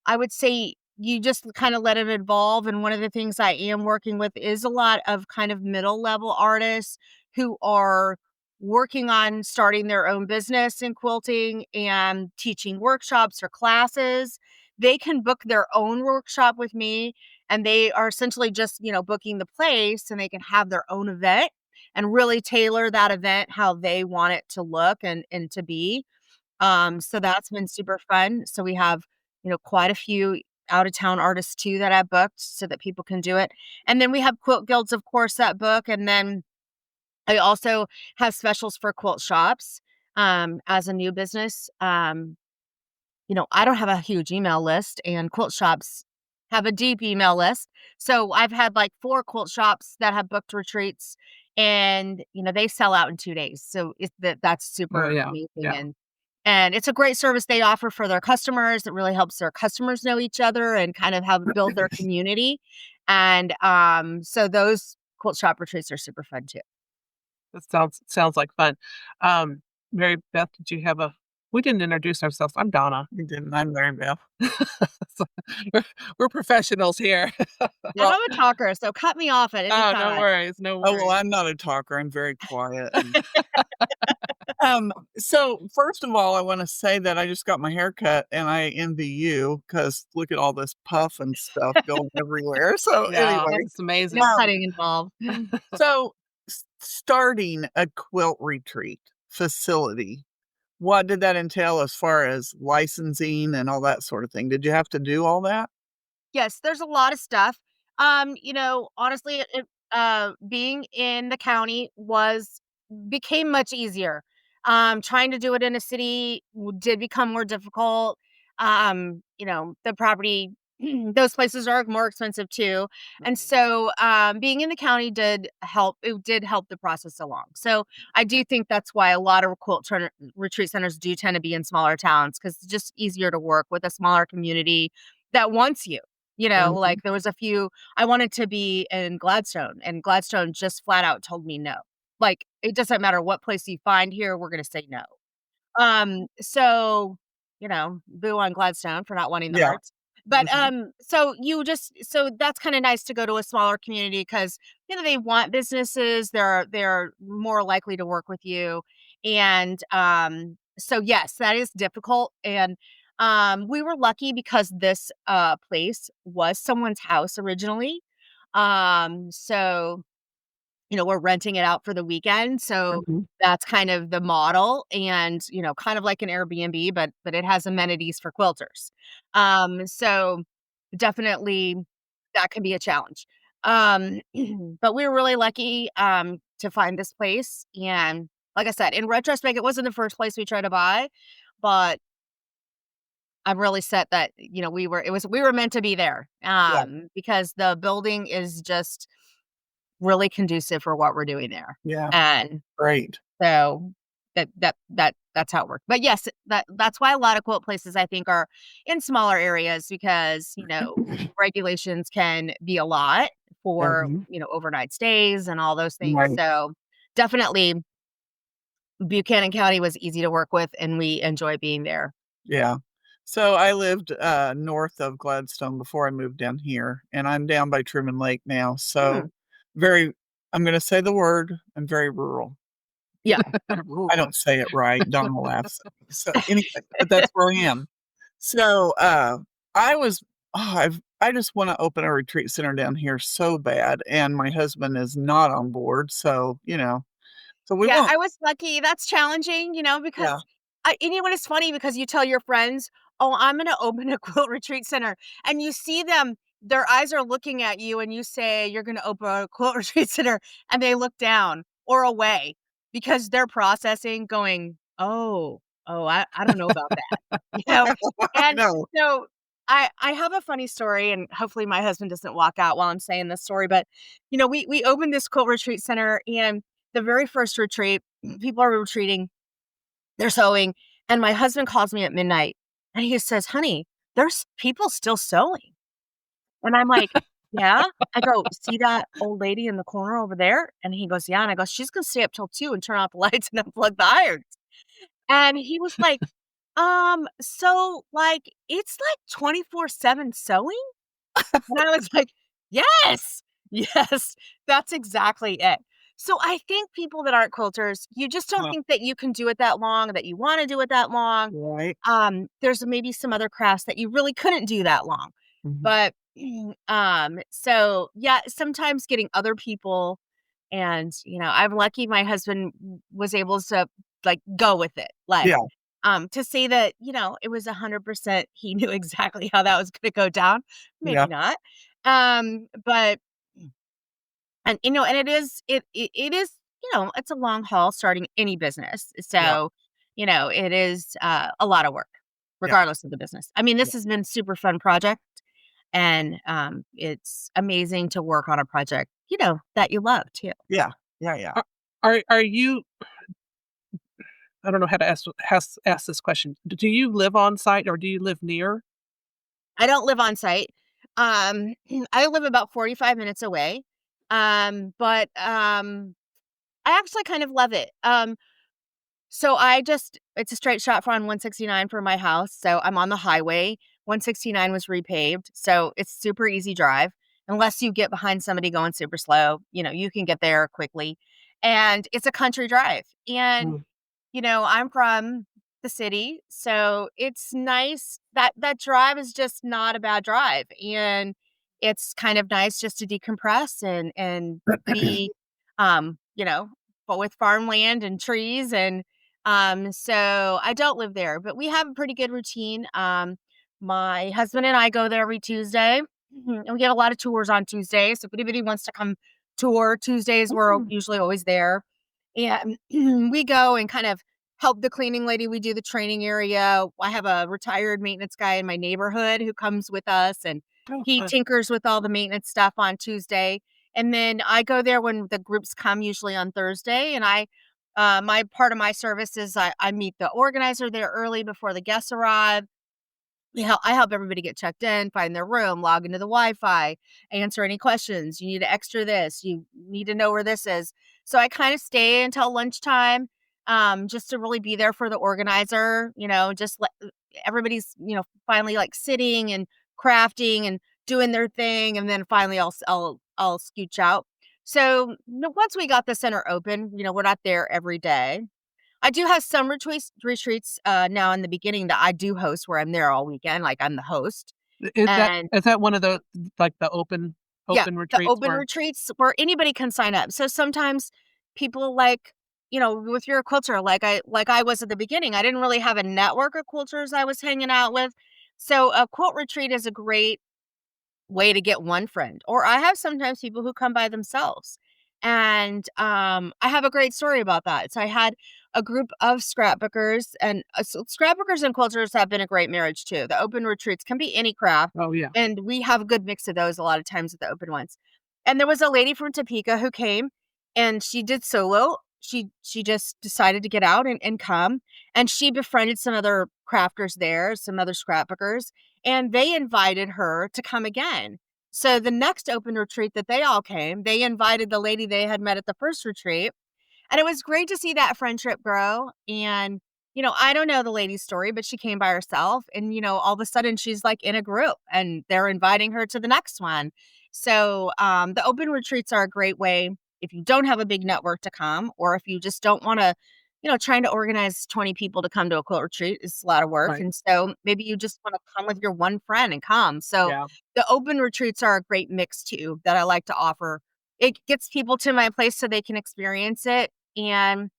Speaker 3: I would say you just kind of let it evolve. And one of the things I am working with is a lot of kind of middle level artists who are working on starting their own business in quilting and teaching workshops or classes. They can book their own workshop with me and they are essentially just, booking the place and they can have their own event and really tailor that event how they want it to look and to be. So that's been super fun. So we have, quite a few out of town artists too that I booked so that people can do it. And then we have quilt guilds, of course, that book. And then I also have specials for quilt shops as a new business. I don't have a huge email list and quilt shops have a deep email list. So I've had like 4 quilt shops that have booked retreats and, they sell out in 2 days. So that's
Speaker 1: Oh,
Speaker 3: super
Speaker 1: yeah,
Speaker 3: amazing
Speaker 1: yeah.
Speaker 3: and it's a great service they offer for their customers. It really helps their customers know each other and kind of have build their community. And so those quilt shop retreats are super fun too.
Speaker 1: That sounds like fun. Um, Mary Beth, did you have a we didn't introduce ourselves. I'm Donna.
Speaker 2: You didn't. I'm Mary Beth.
Speaker 1: So, we're we're professionals here.
Speaker 3: And
Speaker 2: Well,
Speaker 3: I'm a talker, so cut me off at any
Speaker 1: Oh, no
Speaker 3: time.
Speaker 1: worries, no
Speaker 2: oh, well,
Speaker 1: worries.
Speaker 2: I'm not a talker. I'm very quiet. So first of all, I want to say that I just got my hair cut and I envy you because look at all this puff and stuff going everywhere. So
Speaker 1: Yeah,
Speaker 2: anyway,
Speaker 1: it's amazing.
Speaker 3: No
Speaker 2: um,
Speaker 3: cutting involved.
Speaker 2: so starting a quilt retreat facility, what did that entail as far as licensing and all that sort of thing? Did you have to do all that?
Speaker 3: Yes, there's a lot of stuff. Honestly, being in the county became much easier. Trying to do it in a city did become more difficult. The property, those places are more expensive too. And
Speaker 2: Mhm.
Speaker 3: so, being in the county did help. It did help the process along. So I do think that's why a lot of retreat centers do tend to be in smaller towns because it's just easier to work with a smaller community that wants you.
Speaker 2: Mhm.
Speaker 3: Like there was a few I wanted to be in Gladstone, and Gladstone just flat out told me no. Like, it doesn't matter what place you find here, we're gonna say no. So, boo on Gladstone for not wanting the
Speaker 2: Yeah.
Speaker 3: arts. But,
Speaker 1: Mhm.
Speaker 3: so that's kinda nice to go to a smaller community because they want businesses, they're more likely to work with you, and, so, yes, that is difficult, and, we were lucky because this, place was someone's house originally, so we're renting it out for the weekend, so
Speaker 1: Mhm.
Speaker 3: that's kind of the model and, kind of like an Airbnb, but it has amenities for quilters. So definitely that can be a challenge. Um, but we were really lucky, to find this place, and like I said, in retrospect, it wasn't the first place we tried to buy, but I'm really set that, we were meant to be there,
Speaker 2: Yeah,
Speaker 3: because the building is just really conducive for what we're doing there.
Speaker 2: yeah,
Speaker 3: And
Speaker 2: great.
Speaker 3: so that's how it worked. But yes, that's why a lot of quilt places I think are in smaller areas because, regulations can be a lot for,
Speaker 2: Mhm.
Speaker 3: overnight stays and all those things.
Speaker 2: Right,
Speaker 3: So definitely Buchanan County was easy to work with and we enjoy being there.
Speaker 2: yeah. So I lived, north of Gladstone before I moved down here, and I'm down by Truman Lake now,
Speaker 3: Hmm.
Speaker 2: so very I'm gonna say the word, I'm very rural.
Speaker 3: Yeah.
Speaker 2: I
Speaker 1: Rural.
Speaker 2: don't say it right, Donna laughs at me. So, anyway, but that's where I am. So, I was I just wanna open a retreat center down here so bad, and my husband is not on board, so, so we
Speaker 3: Yeah,
Speaker 2: won't.
Speaker 3: I was lucky. That's challenging,
Speaker 2: Yeah.
Speaker 3: because it's funny because you tell your friends, "Oh, I'm gonna open a quilt retreat center," and you see them, their eyes are looking at you, and you say, "You're gonna open a quilt retreat center," and they look down or away because they're processing, going, "Oh, I don't know about that," you know?
Speaker 2: I
Speaker 3: And
Speaker 2: know.
Speaker 3: so I have a funny story, and hopefully my husband doesn't walk out while I'm saying this story, but we opened this quilt retreat center, and the very first retreat, people are retreating, they're sewing, and my husband calls me at midnight and he says, "Honey, there's people still sewing." And I'm like, "Yeah?" I go, "See that old lady in the corner over there?" And he goes, "Yeah." And I go, "She's gonna stay up till 2 and turn off the lights and unplug the irons." And he was like, so like it's like 24/7 sewing?" And I was like, "Yes, yes, that's exactly it." So I think people that aren't quilters, you just don't
Speaker 2: Huh,
Speaker 3: think that you can do it that long, that you wanna do it that long.
Speaker 2: right?
Speaker 3: There's maybe some other crafts that you really couldn't do that long.
Speaker 2: Mhm.
Speaker 3: But, so, yeah, sometimes getting other people and, I'm lucky my husband was able to, like, go with it. Like,
Speaker 2: Yeah,
Speaker 3: to say that, it was 100% he knew exactly how that was gonna go down, maybe
Speaker 2: yeah,
Speaker 3: not. But and it is, it's a long haul starting any business.
Speaker 2: yeah,
Speaker 3: So, it is, a lot of work
Speaker 2: yeah,
Speaker 3: regardless of the business. I mean,
Speaker 2: yeah,
Speaker 3: this has been super fun project, and, it's amazing to work on a project, that you love too.
Speaker 2: yeah, yeah, yeah.
Speaker 1: Are are you I don't know how to ask this question. Do you live on site or do you live near?
Speaker 3: I don't live on site. I live about 45 minutes away. But, I actually kind of love it. So it's a straight shot on 169 for my house, so I'm on the highway. 169 was repaved, so it's super easy drive. Unless you get behind somebody going super slow, you can get there quickly. And it's a country drive. And
Speaker 1: Mm.
Speaker 3: I'm from the city, so it's nice that that drive is just not a bad drive, and it's kind of nice just to decompress and be, but with farmland and trees and, so I don't live there, but we have a pretty good routine. My husband and I go there every Tuesday, and we get a lot of tours on Tuesdays, so if anybody wants to come tour Tuesdays, we're
Speaker 1: Mm.
Speaker 3: usually always there. And we go and kind of help the cleaning lady. We do the training area. I have a retired maintenance guy in my neighborhood who comes with us and
Speaker 1: Oh,
Speaker 3: he
Speaker 1: fun.
Speaker 3: tinkers with all the maintenance stuff on Tuesday. And then I go there when the groups come, usually on Thursday. And my part of my service is I meet the organizer there early before the guests arrive. I help everybody get checked in, find their room, log into the Wi-Fi, answer any questions. You need extra this. You need to know where this is. So I kind of stay until lunchtime, just to really be there for the organizer. Just let everybody's finally like sitting and crafting and doing their thing, and then finally I'll scooch out. So, once we got the center open, we're not there every day. I do have some retreats, now in the beginning that I do host where I'm there all weekend, like, I'm the host,
Speaker 1: Is that
Speaker 3: and
Speaker 1: is that one of the like the open
Speaker 3: yeah,
Speaker 1: open
Speaker 3: the
Speaker 1: retreats
Speaker 3: open
Speaker 1: where
Speaker 3: retreats where anybody can sign up. So sometimes people like, if you're a quilter, like I was at the beginning, I didn't really have a network of quilters I was hanging out with. So a quilt retreat is a great way to get one friend. Or I have sometimes people who come by themselves. And I have a great story about that. So I had a group of scrapbookers, and so scrapbookers and quilters have been a great marriage too. The open retreats can be any craft,
Speaker 1: oh yeah.
Speaker 3: and we have a good mix of those a lot of times at the open ones. And there was a lady from Topeka who came, and she did solo. She just decided to get out and come, and she befriended some other crafters there, some other scrapbookers, and they invited her to come again. So the next open retreat that they all came, they invited the lady they had met at the first retreat, and it was great to see that friendship grow. And, I don't know the lady's story, but she came by herself, and, all of a sudden she's like in a group and they're inviting her to the next one. So the open retreats are a great way if you don't have a big network to come, or if you just don't want to, trying to organize 20 people to come to a quilt retreat is a lot of work.
Speaker 1: Right.
Speaker 3: And so maybe you just want to come with your one friend and come. So
Speaker 1: Yeah.
Speaker 3: the open retreats are a great mix too that I like to offer. It gets people to my place so they can experience it. And,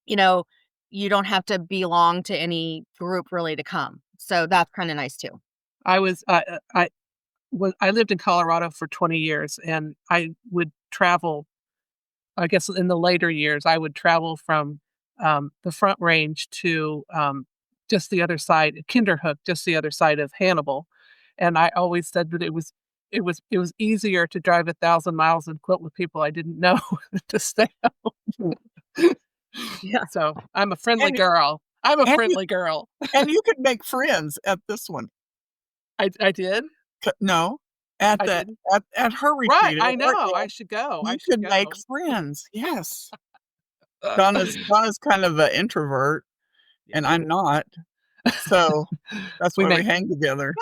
Speaker 3: you know, you don't have to belong to any group really to come. So that's kind of nice too.
Speaker 1: I was I lived in Colorado for 20 years, and I would travel. I guess in the later years, I would travel from the Front Range to just the other side, Kinderhook, just the other side of Hannibal, and I always said that it was easier to drive 1,000 miles and quilt with people I didn't know to stay home.
Speaker 3: Yeah.
Speaker 1: So I'm a friendly
Speaker 2: And
Speaker 1: girl. I'm a
Speaker 2: and you
Speaker 1: friendly girl.
Speaker 2: and you could make friends at this one.
Speaker 1: I did.
Speaker 2: No, at
Speaker 1: I
Speaker 2: the
Speaker 1: didn't.
Speaker 2: at her
Speaker 1: Right.
Speaker 2: retreat at
Speaker 1: I know. I
Speaker 2: Artdale,
Speaker 1: should go. I
Speaker 2: you
Speaker 1: should
Speaker 2: could make
Speaker 1: go.
Speaker 2: friends. Yes. Donna's kind of an introvert, and
Speaker 1: Yeah.
Speaker 2: I'm not, so that's
Speaker 1: We
Speaker 2: why we
Speaker 1: make
Speaker 2: hang together.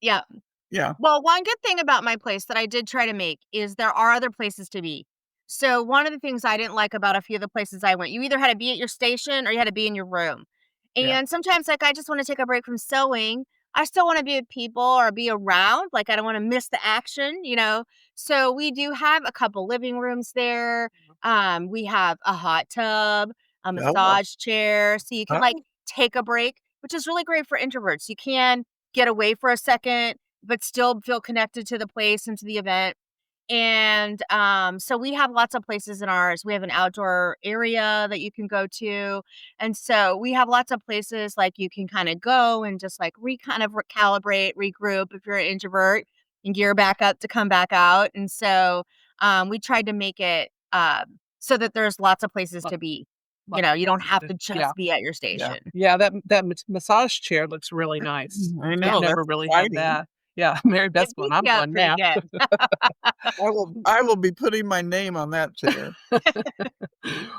Speaker 3: Yeah.
Speaker 2: Yeah.
Speaker 3: Well, one good thing about my place that I did try to make is there are other places to be. So one of the things I didn't like about a few of the places I went, you either had to be at your station or you had to be in your room.
Speaker 1: yeah.
Speaker 3: And sometimes, like, I just want to take a break from sewing. I still want to be with people or be around. Like, I don't want to miss the action. So we do have a couple living rooms there. We have a hot tub, a
Speaker 2: Oh,
Speaker 3: massage chair, so you can like
Speaker 2: oh,
Speaker 3: take a break, which is really great for introverts. You can get away for a second but still feel connected to the place and to the event. And so we have lots of places in ours. We have an outdoor area that you can go to. And so we have lots of places like you can kind of go and just like recalibrate, regroup if you're an introvert and gear back up to come back out. And so we tried to make it so that there's lots of places
Speaker 1: Lo
Speaker 3: to be.
Speaker 1: lots of
Speaker 3: You don't
Speaker 1: places
Speaker 3: have
Speaker 1: to
Speaker 3: to
Speaker 1: yeah.
Speaker 3: just be at your
Speaker 2: yeah.
Speaker 3: station.
Speaker 1: Yeah, that massage chair looks really nice.
Speaker 2: I
Speaker 3: Yeah.
Speaker 1: We've
Speaker 2: know,
Speaker 1: never
Speaker 2: that's
Speaker 1: really had
Speaker 2: exciting.
Speaker 1: that. Yeah, Mary
Speaker 3: It
Speaker 1: Beth's going,
Speaker 3: beats
Speaker 1: "I'm
Speaker 3: you up
Speaker 1: going
Speaker 3: pretty
Speaker 1: now."
Speaker 3: good.
Speaker 2: I will be putting my name on that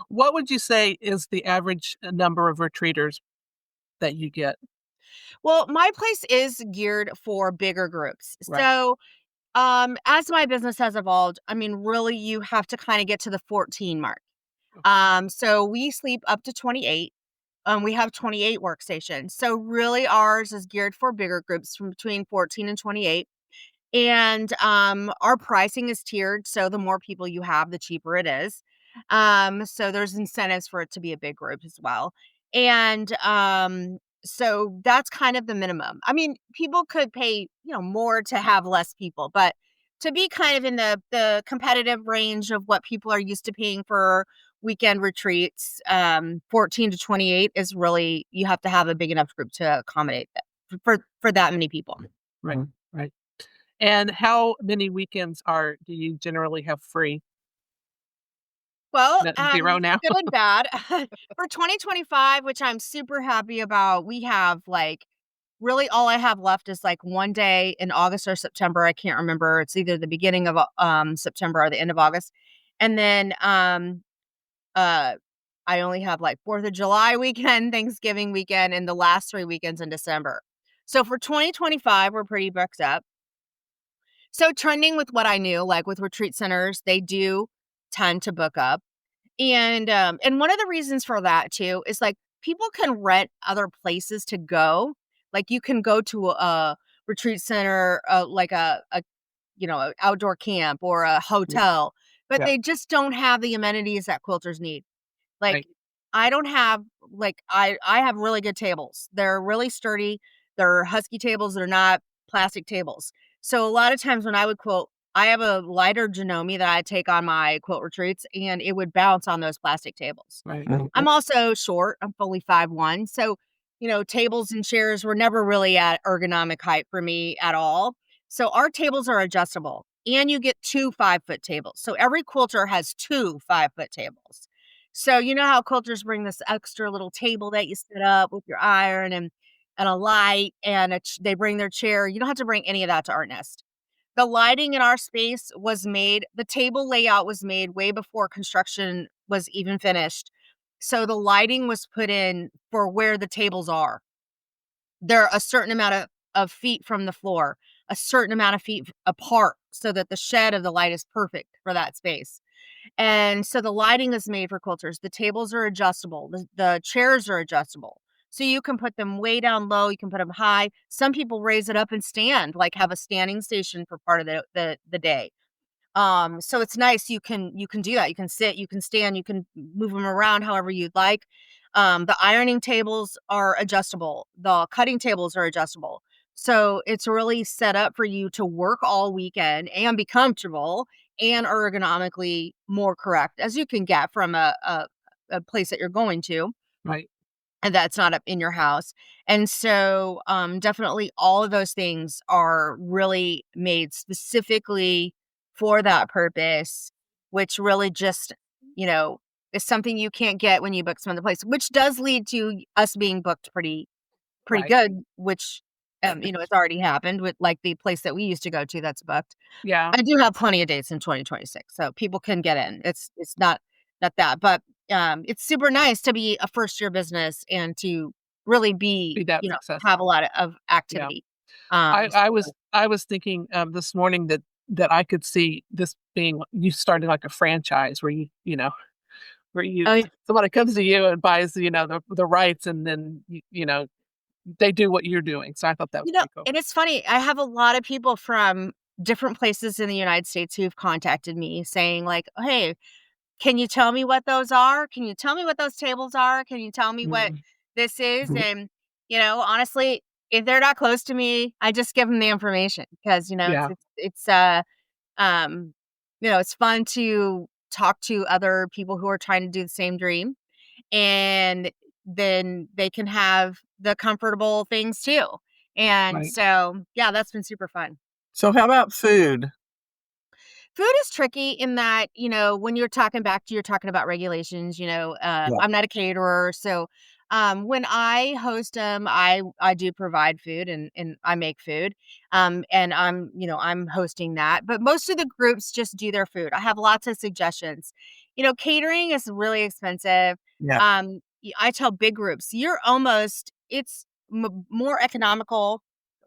Speaker 1: What would you say is the average number of retreaters that you get?
Speaker 3: Well, my place is geared for bigger groups.
Speaker 1: Right.
Speaker 3: So, as my business has evolved, I mean, really, you have to kind of get to the 14 mark.
Speaker 1: Okay.
Speaker 3: So we sleep up to 28. We have 28 workstations. So really, ours is geared for bigger groups from between 14 and 28. And, our pricing is tiered, so the more people you have, the cheaper it is. So there's incentives for it to be a big group as well. And, so that's kind of the minimum. I mean, people could pay, more to have less people, but to be kind of in the competitive range of what people are used to paying for weekend retreats, 14 to 28 is really you have to have a big enough group to accommodate that for that many people.
Speaker 1: Right,
Speaker 2: Mhm.
Speaker 1: right. And how many weekends do you generally have free?
Speaker 3: Well,
Speaker 1: No 0 now?
Speaker 3: good and bad. For 2025, which I'm super happy about, we have like really all I have left is like one day in August or September. I can't remember. It's either the beginning of September or the end of August. And then uh I only have like 4th of July weekend, Thanksgiving weekend, and the last 3 weekends in December. So for 2025, we're pretty booked up. So trending with what I knew, like with retreat centers, they do tend to book up. And one of the reasons for that too is like people can rent other places to go. Like you can go to a retreat center, like a outdoor camp or a
Speaker 1: Yeah.
Speaker 3: hotel, but
Speaker 1: Yeah.
Speaker 3: they just don't have the amenities that quilters need. Like,
Speaker 1: Right.
Speaker 3: I don't have I have really good tables. They're really sturdy. They're husky tables. They're not plastic tables. So a lot of times when I would quilt, I have a lighter Janome that I take on my quilt retreats, and it would bounce on those plastic tables.
Speaker 1: Right.
Speaker 3: I'm also short. I'm only 5'1". So, tables and chairs were never really at ergonomic height for me at all. So our tables are adjustable, and you get 2 5-foot tables. So every quilter has 2 5-foot tables. So you know how quilters bring this extra little table that you set up with your iron and a light and they bring their chair. You don't have to bring any of that to Art Nest. The lighting in our space was made, the table layout was made way before construction was even finished. So the lighting was put in for where the tables are. They're a certain amount of feet from the floor, a certain amount of feet apart so that the shed of the light is perfect for that space. And so the lighting is made for quilters. The tables are adjustable. The chairs are adjustable. So you can put them way down low. You can put them high. Some people raise it up and stand, like have a standing station for part of the day. So it's nice. You can do that. You can sit, you can stand, you can move them around however you'd like. The ironing tables are adjustable. The cutting tables are adjustable. So it's really set up for you to work all weekend and be comfortable and ergonomically more correct as you can get from a place that you're going to
Speaker 1: Right.
Speaker 3: and that's not up in your house. And so, definitely all of those things are really made specifically for that purpose, which really just, you know, is something you can't get when you book some other place, which does lead to us being booked pretty
Speaker 1: Right.
Speaker 3: good, which, it's already happened with like the place that we used to go to that's booked.
Speaker 1: Yeah.
Speaker 3: I do have plenty of dates in 2026, so people can get in. It's not that, but, it's super nice to be a first year business and to really be,
Speaker 1: Be that
Speaker 3: have a
Speaker 1: successful.
Speaker 3: lot of
Speaker 1: Yeah.
Speaker 3: activity.
Speaker 1: I I
Speaker 3: So
Speaker 1: was I was thinking, this morning that I could see this being you started like a franchise where where you
Speaker 3: oh, yeah.
Speaker 1: somebody comes to you and buys, the rights and then they do what you're doing. So I thought that was pretty cool.
Speaker 3: And it's funny, I have a lot of people from different places in the United States who've contacted me saying like, "Hey, can you tell me what those are? Can you tell me what those tables are? Can you tell me what
Speaker 1: Mhm.
Speaker 3: this is?" And, honestly, if they're not close to me, I just give them the information because,
Speaker 1: Yeah.
Speaker 3: um, it's fun to talk to other people who are trying to do the same dream, and then they can have the comfortable things too. And
Speaker 1: Right.
Speaker 3: so, yeah, that's been super fun.
Speaker 2: So how about food?
Speaker 3: Food is tricky in that, when you're talking about regulations,
Speaker 2: Yeah,
Speaker 3: I'm not a caterer. So when I host them, I do provide food and I make food. And I'm hosting that. But most of the groups just do their food. I have lots of suggestions. Catering is really expensive.
Speaker 2: yeah,
Speaker 3: I tell big groups, it's more economical.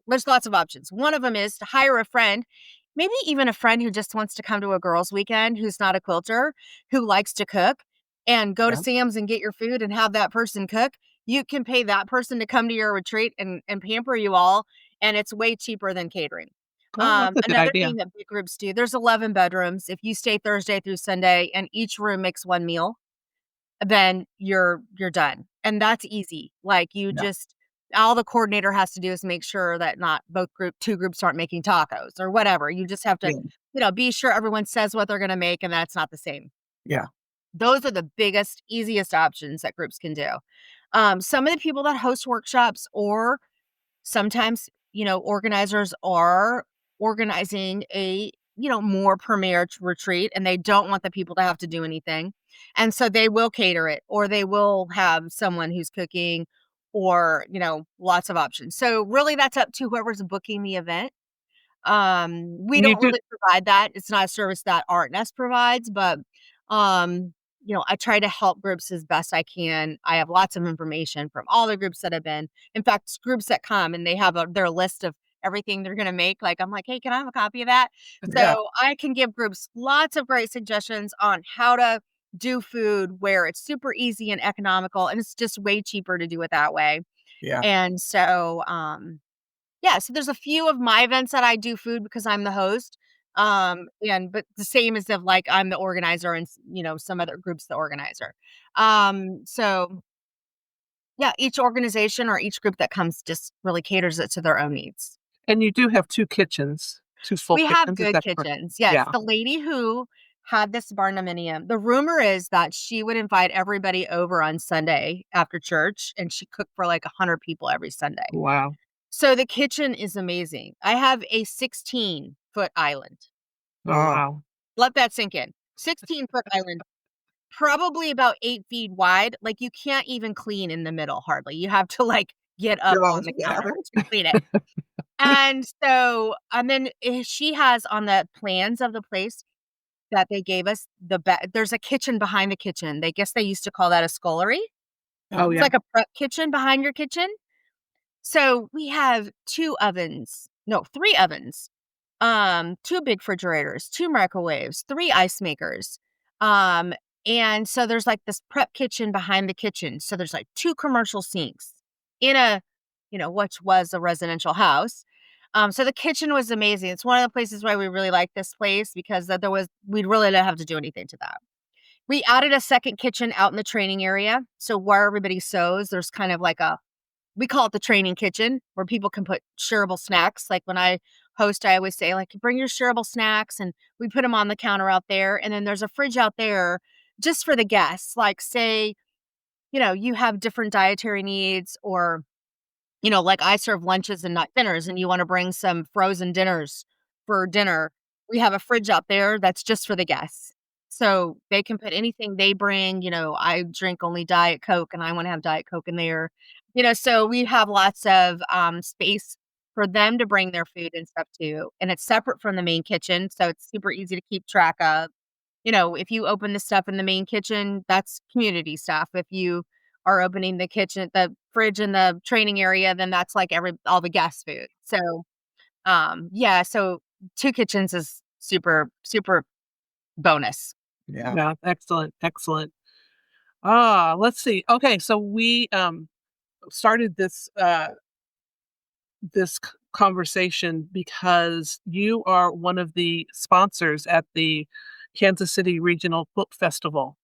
Speaker 3: There's lots of options. One of them is to hire a friend. Maybe even a friend who just wants to come to a girls' weekend who's not a quilter, who likes to cook, and go to
Speaker 2: yeah.
Speaker 3: Sam's and get your food and have that person cook. You can pay that person to come to your retreat and pamper you all, and it's way cheaper than catering.
Speaker 1: Oh, that's a good
Speaker 3: Another
Speaker 1: idea.
Speaker 3: thing that big groups do, there's 11 bedrooms. If you stay Thursday through Sunday and each room makes one meal, then you're done. And that's easy. Like you
Speaker 2: Yeah,
Speaker 3: just all the coordinator has to do is make sure that not two groups aren't making tacos or whatever. You just have to,
Speaker 2: yeah,
Speaker 3: be sure everyone says what they're going to make and that's not the same.
Speaker 2: yeah,
Speaker 3: Those are the biggest, easiest options that groups can do. Some of the people that host workshops or sometimes, organizers are organizing a, more premier retreat and they don't want the people to have to do anything. And so they will cater it or they will have someone who's cooking or, lots of options. So really that's up to whoever's booking the event. We
Speaker 1: You
Speaker 3: don't
Speaker 1: do
Speaker 3: really provide that. It's not a service that Art Nest provides, but um I try to help groups as best I can. I have lots of information from all the groups that have been. In fact, groups that come and they have their list of everything they're going to make. Like, I'm like, hey, can I have a copy of that?
Speaker 2: Yeah.
Speaker 3: So I can give groups lots of great suggestions on how to do food where it's super easy and economical, and it's just way cheaper to do it that way.
Speaker 2: Yeah.
Speaker 3: And so, yeah, so there's a few of my events that I do food because I'm the host. But the same as if like I'm the organizer and some other groups the organizer. So yeah, each organization or each group that comes just really caters it to their own needs.
Speaker 1: And you do have 2 kitchens, 2 full
Speaker 3: We have
Speaker 1: kitchens, is
Speaker 3: good
Speaker 1: that correct?
Speaker 3: kitchens. Yes,
Speaker 1: Yeah.
Speaker 3: the lady who had this barnuminium, the rumor is that she would invite everybody over on Sunday after church, and she cooked for like 100 people every Sunday.
Speaker 1: Wow.
Speaker 3: So the kitchen is amazing. I have a 16-foot island.
Speaker 1: Oh,
Speaker 2: Oh,
Speaker 1: wow.
Speaker 3: Let that sink in. 16-foot island, probably about 8 feet wide. Like, you can't even clean in the middle hardly. You have to, like, get up
Speaker 2: get all
Speaker 3: on the counter
Speaker 2: together.
Speaker 3: to clean it. And then she has on the plans of the place that they gave us, there's a kitchen behind the kitchen. They guess they used to call that a scullery.
Speaker 1: Oh,
Speaker 3: It's
Speaker 1: yeah.
Speaker 3: like a prep kitchen behind your kitchen. So we have 2 ovens. No, 3 ovens. 2 big refrigerators, 2 microwaves, 3 ice makers. Um, and so there's like this prep kitchen behind the kitchen. So there's like 2 commercial sinks in which was a residential house. So the kitchen was amazing. It's one of the places why we really like this place because we really didn't have to do anything to that. We added a second kitchen out in the training area. So where everybody sews, there's kind of like we call it the training kitchen where people can put shareable snacks. Like when I host, I always say, like, bring your shareable snacks, and we put them on the counter out there. And then there's a fridge out there just for the guests. Like, say, you have different dietary needs, or like I serve lunches and not dinners, and you want to bring some frozen dinners for dinner. We have a fridge out there that's just for the guests. So they can put anything they bring. I drink only Diet Coke and I want to have Diet Coke in there. So we have lots of space for them to bring their food and stuff too. And it's separate from the main kitchen. So it's super easy to keep track of. If you open the stuff in the main kitchen, that's community stuff. If you are opening the fridge in the training area, then that's like all the guest food. So, yeah, so 2 kitchens is super, super bonus.
Speaker 2: Yeah.
Speaker 1: Yeah, excellent, excellent. Let's see. Okay, so we, started this conversation because you are one of the sponsors at the Kansas City Regional Book Festival.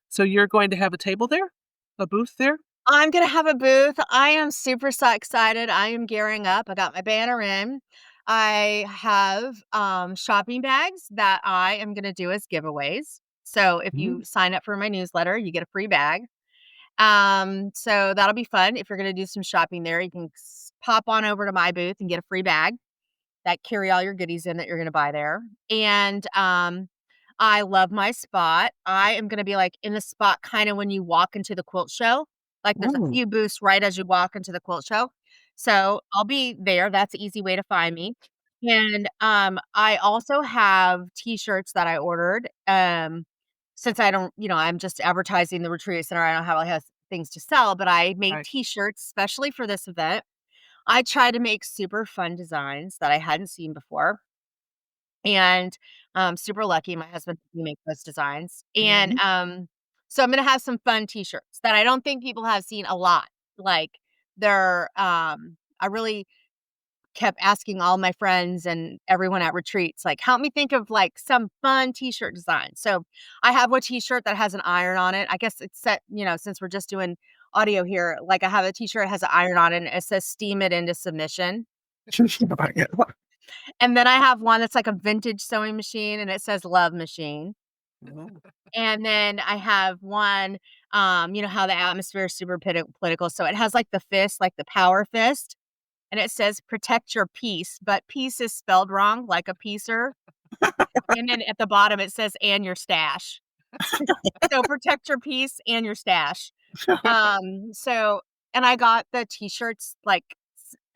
Speaker 1: So you're going to have a table there? A booth there?
Speaker 3: I'm gonna have a booth. I am super excited. I am gearing up. I got my banner in. I have shopping bags that I am gonna do as giveaways. So if
Speaker 1: Mm,
Speaker 3: you sign up for my newsletter, you get a free bag. So that'll be fun. If you're gonna do some shopping there, you can pop on over to my booth and get a free bag that carry all your goodies in that you're gonna buy there. And I love my spot. I am gonna be like in the spot kind of when you walk into the quilt show. Like there's a
Speaker 2: Mm.
Speaker 3: few booths right as you walk into the quilt show. So I'll be there. That's an easy way to find me. And I also have t-shirts that I ordered. Since I don't, I'm just advertising the retreat center. I don't have things to sell, but I made
Speaker 1: right.
Speaker 3: t-shirts especially for this event. I try to make super fun designs that I hadn't seen before. And super lucky my husband let me make those designs. And
Speaker 2: Mhm.
Speaker 3: so I'm gonna have some fun t-shirts that I don't think people have seen a lot. Like I really kept asking all my friends and everyone at retreats, like, help me think of like some fun t-shirt design. So I have a t-shirt that has an iron on it. I guess it's set, since we're just doing audio here, like I have a t-shirt that has an iron on it and it says steam it into submission. And then I have one that's like a vintage sewing machine and it says love machine. And then I have one, how the atmosphere is super political. So it has like the fist, like the power fist, and it says protect your peace, but peace is spelled wrong, like a piecer. And then at the bottom it says and your stash. So protect your peace and your stash. So and I got the t-shirts like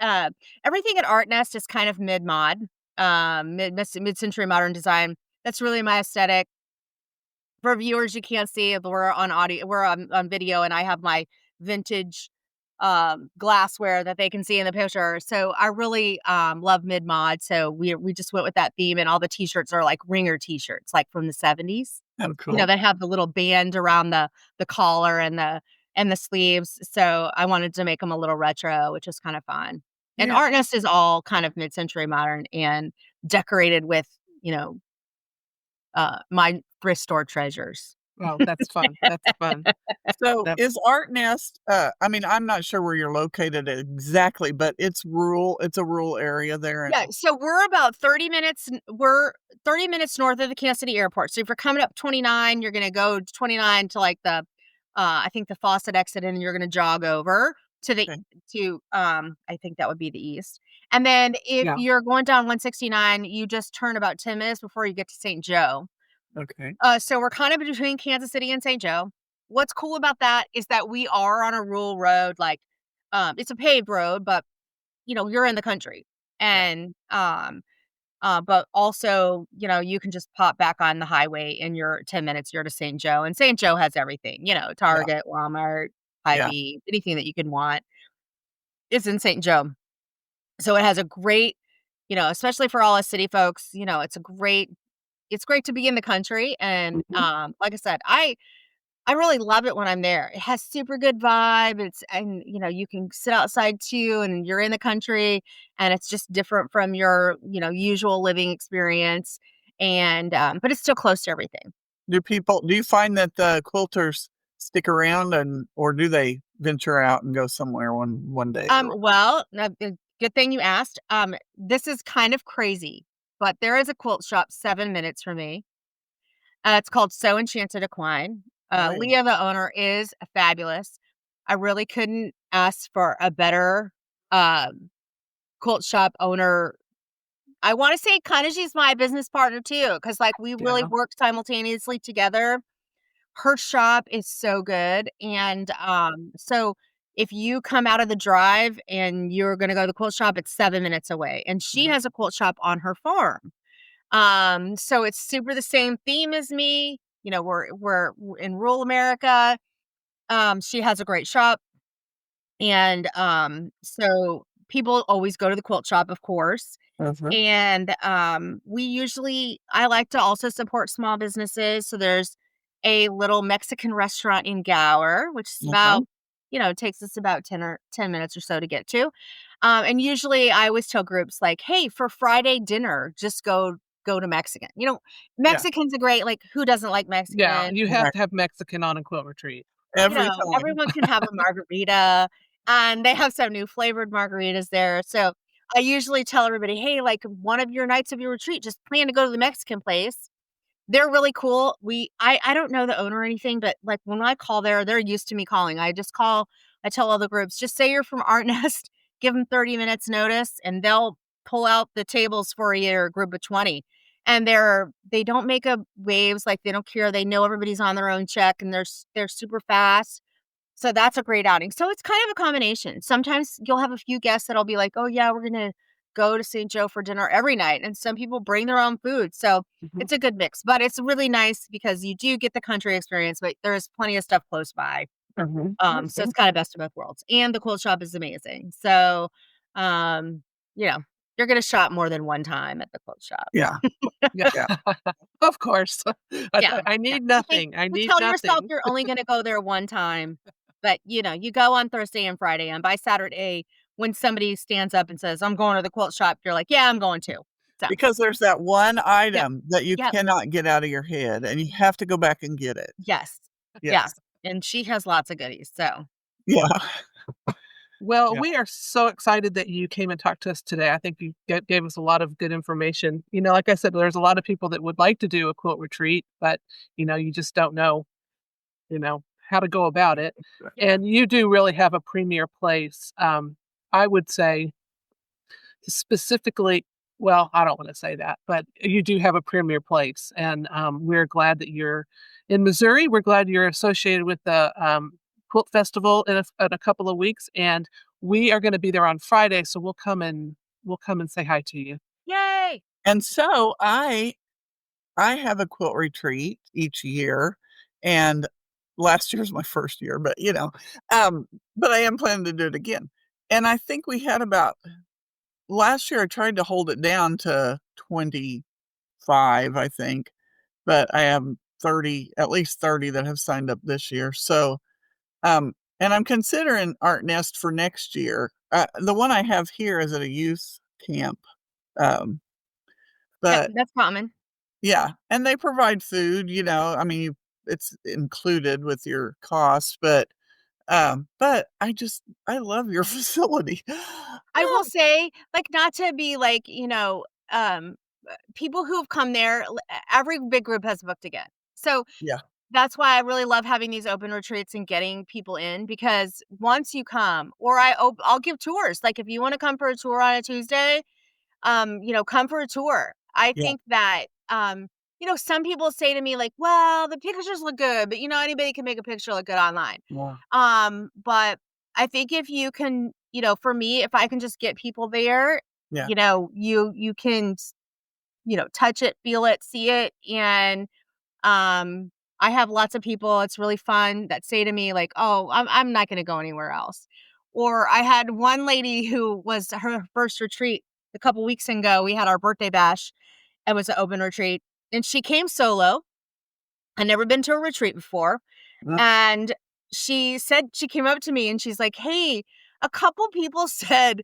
Speaker 3: everything at Art Nest is kind of mid-mod, mid-century modern design. That's really my aesthetic. For viewers you can't see, we're on audio, we're on video, and I have my vintage glassware that they can see in the picture. So I really love mid-mod. So we just went with that theme, and all the t-shirts are like ringer t-shirts, like from the 70s.
Speaker 2: Oh,
Speaker 3: You
Speaker 2: cool.
Speaker 3: know, they have the little band around the collar and the sleeves. So I wanted to make them a little retro, which is kind of fun. And
Speaker 2: Yeah.
Speaker 3: Art Nest is all kind of mid-century modern and decorated with, you know, my thrift store treasures.
Speaker 1: Oh, that's fun. That's fun.
Speaker 2: So
Speaker 1: That
Speaker 2: is Art Nest, I mean, I'm not sure where you're located exactly, but it's rural. It's a rural area there.
Speaker 3: Yeah, so we're about 30 minutes we're 30 minutes north of the Kansas City airport. So if you're coming up 29, you're gonna go 29 to like the I think the Fawcett exit, and you're gonna jog over to the
Speaker 2: Okay.
Speaker 3: to I think that would be the east. And then if
Speaker 1: Yeah.
Speaker 3: you're going down 169, you just turn about 10 minutes before you get to St. Joe.
Speaker 2: Okay.
Speaker 3: So we're kind of between Kansas City and St. Joe. What's cool about that is that we are on a rural road, like it's a paved road, but you know, you're in the country.
Speaker 2: Yeah.
Speaker 3: And but also, you know, you can just pop back on the highway in your 10 minutes, you're to St. Joe. And St. Joe has everything, you know,
Speaker 2: Yeah.
Speaker 3: Target, Walmart,
Speaker 2: Yeah.
Speaker 3: Hy-Vee, anything that you can want is in St. Joe. So it has a great, you know, especially for all us city folks, you know, it's great to be in the country. And
Speaker 1: Mhm.
Speaker 3: like I said, I really love it when I'm there. It has super good vibe. And you know, you can sit outside too, and you're in the country, and it's just different from your, you know, usual living experience. And but it's still close to everything.
Speaker 2: Do you find that the quilters stick around or do they venture out and go somewhere one day or
Speaker 3: Well, good thing you asked. This is kind of crazy, but there is a quilt shop 7 minutes from me. It's called So Enchanted Equine.
Speaker 2: oh, yeah.
Speaker 3: Leah, the owner, is fabulous. I really couldn't ask for a better um quilt shop owner. I wanna say kinda she's my business partner too, because like, we really
Speaker 1: Yeah.
Speaker 3: work simultaneously together. Her shop is so good, and, so if you come out of the drive and you're gonna go to the quilt shop, it's 7 minutes away, and she
Speaker 2: Mhm.
Speaker 3: has a quilt shop on her farm. So it's super the same theme as me. You know, we're in rural America. She has a great shop. And, so people always go to the quilt shop, of course.
Speaker 2: Mhm.
Speaker 3: And, I like to also support small businesses. So there's a little Mexican restaurant in Gower, which is about,
Speaker 2: Mhm.
Speaker 3: you know, it takes us about 10 minutes or so to get to. And usually I always tell groups like, "Hey, for Friday dinner, just go to Mexican." You know,
Speaker 2: Yeah.
Speaker 3: Mexican's a great, like, who doesn't like
Speaker 1: Yeah,
Speaker 3: Mexican?
Speaker 1: you have
Speaker 2: Right.
Speaker 1: to have Mexican on a quilt retreat.
Speaker 3: You
Speaker 2: Every
Speaker 3: know,
Speaker 2: time.
Speaker 3: everyone can have a margarita, and they have some new flavored margaritas there. So I usually tell everybody, "Hey, like, one of your nights of your retreat, just plan to go to the Mexican place." They're really cool. I don't know the owner or anything, but, like, when I call there, they're used to me calling. I tell all the groups, "Just say you're from Art Nest, give them 30 minutes notice, and they'll pull out the tables for your group of 20." And they don't make up waves, like, they don't care. They know everybody's on their own check, and they're super fast. So that's a great outing. So it's kind of a combination. Sometimes you'll have a few guests that'll be like, "Oh, yeah, we're gonna go to St. Joe for dinner every night," and some people bring their own food. So
Speaker 1: Mhm.
Speaker 3: it's a good mix, but it's really nice because you do get the country experience, but there's plenty of stuff close by.
Speaker 1: Mhm.
Speaker 3: So
Speaker 1: Okay.
Speaker 3: it's kind of best of both worlds, and the quilt shop is amazing. So, um, you know, you're gonna shop more than one time at the quilt shop.
Speaker 2: Yeah.
Speaker 1: Yeah.
Speaker 2: Yeah.
Speaker 1: Of course.
Speaker 3: Yeah,
Speaker 1: I
Speaker 3: yeah.
Speaker 1: need nothing. I
Speaker 3: You
Speaker 1: need
Speaker 3: tell yourself
Speaker 1: nothing.
Speaker 3: you're only gonna go there one time, but, you know, you go on Thursday and Friday, and by Saturday, when somebody stands up and says, "I'm going to the quilt shop," you're like, "Yeah, I'm going too." So,
Speaker 2: Because there's that one
Speaker 3: yep,
Speaker 2: item that you
Speaker 3: yep,
Speaker 2: cannot get out of your head, and you have to go back and get it.
Speaker 3: yes, yeah,
Speaker 2: Yes.
Speaker 3: and she has lots of goodies, so
Speaker 2: Yeah.
Speaker 1: Well,
Speaker 2: Yeah.
Speaker 1: we are so excited that you came and talked to us today. I think you gave us a lot of good information. You know, like I said, there's a lot of people that would like to do a quilt retreat, but you just don't know, how to go about it.
Speaker 3: yeah.
Speaker 1: And you do really have a premier place. I would say specifically, well, I don't want to say that, but you do have a premier place, and we're glad that you're in Missouri. We're glad you're associated with the quilt festival in a couple of weeks, and we are going to be there on Friday, so we'll come and say hi to you.
Speaker 3: Yay!
Speaker 2: And so I I have a quilt retreat each year, and last year's my first year, but, um, but I am planning to do it again. And I think we had about last year, I tried to hold it down to 25, I think, but I have 30, at least 30 that have signed up this year. So, and I'm considering Art Nest for next year. The one I have here is at a youth camp. Um,
Speaker 3: Yep,
Speaker 2: but
Speaker 3: that's common.
Speaker 2: yeah, and they provide food, I mean, it's included with your cost, but I love your facility.
Speaker 3: I will
Speaker 2: Oh,
Speaker 3: say, like, not to be like, people who've come there, every big group has booked again. So
Speaker 2: yeah,
Speaker 3: that's why I really love having these open retreats and getting people in because once you come, or I'll give tours. Like if you want to come for a tour on a Tuesday, come for a tour. I
Speaker 2: yeah,
Speaker 3: think that, some people say to me like, well, the pictures look good, but anybody can make a picture look good online.
Speaker 2: yeah,
Speaker 3: But I think if you can, for me, if I can just get people there,
Speaker 2: yeah.
Speaker 3: you can, touch it, feel it, see it. And, I have lots of people, it's really fun that say to me like, oh, I'm not going to go anywhere else. Or I had one lady who was her first retreat a couple weeks ago. We had our birthday bash. It was an open retreat and she came solo. I'd never been to a retreat before.
Speaker 2: Mm,
Speaker 3: And she said she came up to me and she's like, "Hey, a couple people said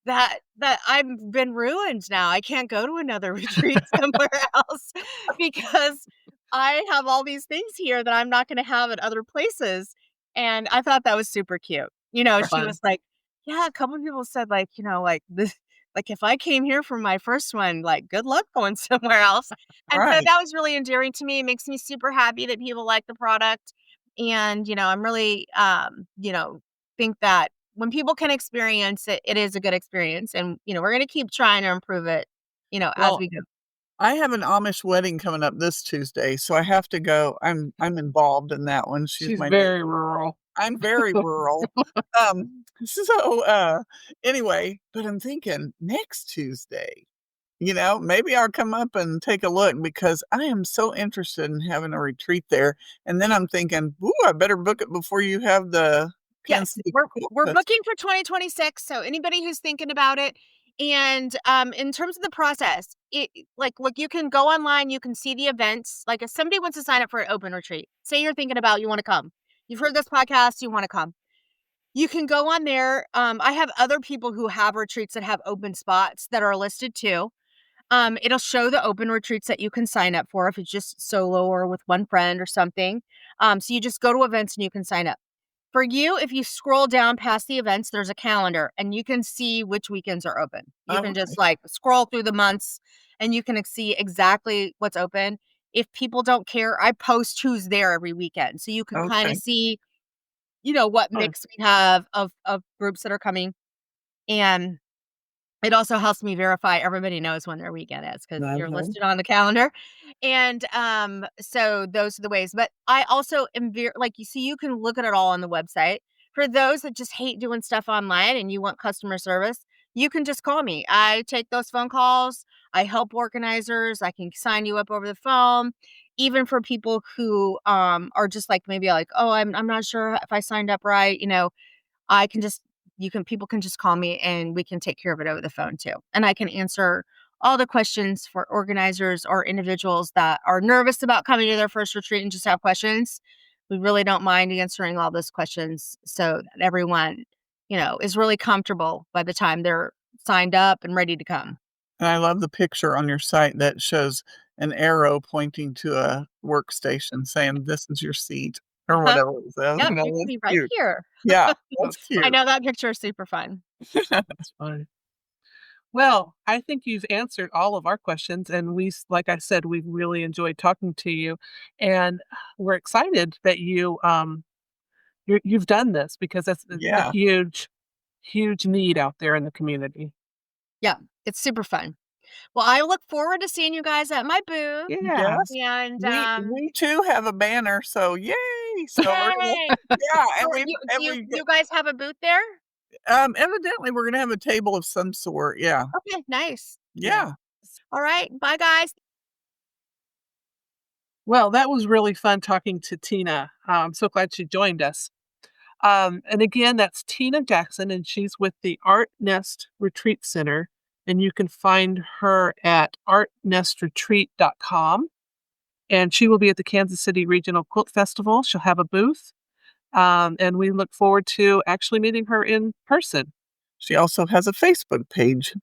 Speaker 3: that I've been ruined now. I can't go to another retreat somewhere else because I have all these things here that I'm not gonna have at other places." And I thought that was super cute. She
Speaker 1: Fun.
Speaker 3: was like, "Yeah, a couple people said like this like if I came here for my first one, like good luck going somewhere else." And so
Speaker 2: right.
Speaker 3: that was really endearing to me. It makes me super happy that people like the product. And, I'm really, think that when people can experience it, it is a good experience. And, we're going to keep trying to improve it, as
Speaker 2: Well,
Speaker 3: we go.
Speaker 2: I have an Amish wedding coming up this Tuesday, so I have to go. I'm involved in that one. She's
Speaker 1: She's
Speaker 2: my neighbor.
Speaker 1: very rural.
Speaker 2: I'm very rural. So, anyway, but I'm thinking next Tuesday, maybe I'll come up and take a look because I am so interested in having a retreat there. And then I'm thinking, ooh, I better book it before you have the
Speaker 3: Yes,
Speaker 2: Kansas City Quilt
Speaker 3: we're
Speaker 2: Fest.
Speaker 3: booking for 2026, so anybody who's thinking about it. And, in terms of the process, like, look, you can go online, you can see the events. Like, if somebody wants to sign up for an open retreat, say you're thinking about you wanna come. You've heard this podcast, you wanna come. You can go on there. I have other people who have retreats that have open spots that are listed too. It'll show the open retreats that you can sign up for if it's just solo or with one friend or something. So you just go to events and you can sign up. For you, if you scroll down past the events, there's a calendar and you can see which weekends are open. You
Speaker 2: Oh,
Speaker 3: can
Speaker 2: okay.
Speaker 3: just like scroll through the months and you can see exactly what's open. If people don't care, I post who's there every weekend. So you can kind of
Speaker 2: Okay.
Speaker 3: see, what
Speaker 2: Fun.
Speaker 3: mix we have of groups that are coming. And it also helps me verify everybody knows when their weekend is because 'cause you're
Speaker 2: Okay.
Speaker 3: listed on the calendar, and, so those are the ways, but I also am like, you see, you can look at it all on the website. For those that just hate doing stuff online and you want customer service, you can just call me. I take those phone calls, I help organizers, I can sign you up over the phone, even for people who, are just, like, maybe like, "Oh, I'm not sure if I signed up right," I can just people can just call me and we can take care of it over the phone too. And I can answer all the questions for organizers or individuals that are nervous about coming to their first retreat and just have questions. We really don't mind answering all those questions so that everyone, is really comfortable by the time they're signed up and ready to come.
Speaker 2: And I love the picture on your site that shows an arrow pointing to a workstation saying, "This is your seat," or
Speaker 3: Uh-huh.
Speaker 2: whatever it says,
Speaker 3: Yep, you can
Speaker 2: that's
Speaker 3: be right
Speaker 2: cute.
Speaker 3: here.
Speaker 2: Yeah, that's
Speaker 3: I
Speaker 2: cute.
Speaker 3: know that picture is super fun.
Speaker 1: That's funny. Well, I think you've answered all of our questions, and like I said, we've really enjoyed talking to you, and we're excited that you've done this because that's a
Speaker 2: Yeah,
Speaker 1: huge, huge need out there in the community.
Speaker 3: Yeah, it's super fun. Well, I look forward to seeing you guys at my booth.
Speaker 1: Yeah.
Speaker 2: yes.
Speaker 3: And,
Speaker 2: We too have a banner, so yay! So we're gonna
Speaker 3: yay!
Speaker 2: yeah,
Speaker 3: So
Speaker 2: and we
Speaker 3: you do
Speaker 2: and
Speaker 3: you
Speaker 2: we
Speaker 3: you guys have a booth there?
Speaker 2: evidently, we're gonna have a table of some sort, yeah.
Speaker 3: Okay, nice.
Speaker 1: Yeah.
Speaker 2: Yeah.
Speaker 3: All right. Bye, guys.
Speaker 1: Well, that was really fun talking to Tina. I'm so glad she joined us. And again, that's Tina Jackson, and she's with the Art Nest Retreat Center. And you can find her at artnestretreat.com. And she will be at the Kansas City Regional Quilt Festival. She'll have a booth. And we look forward to actually meeting her in person.
Speaker 2: She also has a Facebook page.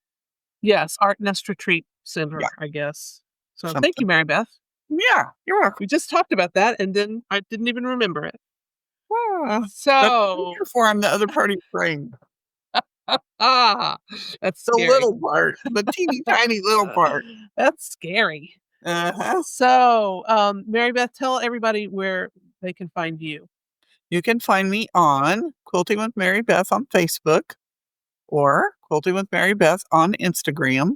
Speaker 1: Yes, Art Nest Retreat Center,
Speaker 2: Yeah.
Speaker 1: I guess. So thank
Speaker 2: Something.
Speaker 1: you, Mary Beth.
Speaker 2: Yeah, you're welcome.
Speaker 1: We just talked about that, and then I didn't even remember it.
Speaker 2: That's what I'm
Speaker 1: So,
Speaker 2: here for. I'm the other part of your brain.
Speaker 1: that's
Speaker 2: The
Speaker 1: scary.
Speaker 2: little part, the teeny tiny little part.
Speaker 1: That's scary.
Speaker 2: Uh-huh.
Speaker 1: So, Mary Beth, tell everybody where they can find you.
Speaker 2: You can find me on Quilting with Mary Beth on Facebook or Quilting with Mary Beth on Instagram.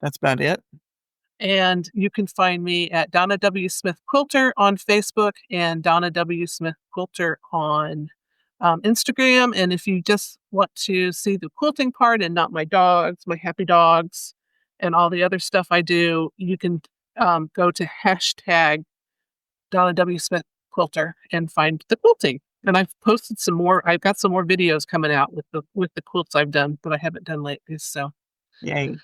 Speaker 2: That's about it.
Speaker 1: And you can find me at Donna W. Smith Quilter on Facebook and Donna W. Smith Quilter on Instagram. And if you just want to see the quilting part and not my dogs, my happy dogs, and all the other stuff I do, you can go to hashtag Donna W. Smith Quilter and find the quilting. And I've posted some more. I've got some more videos coming out with the quilts I've done that I haven't done lately. So,
Speaker 2: Yay.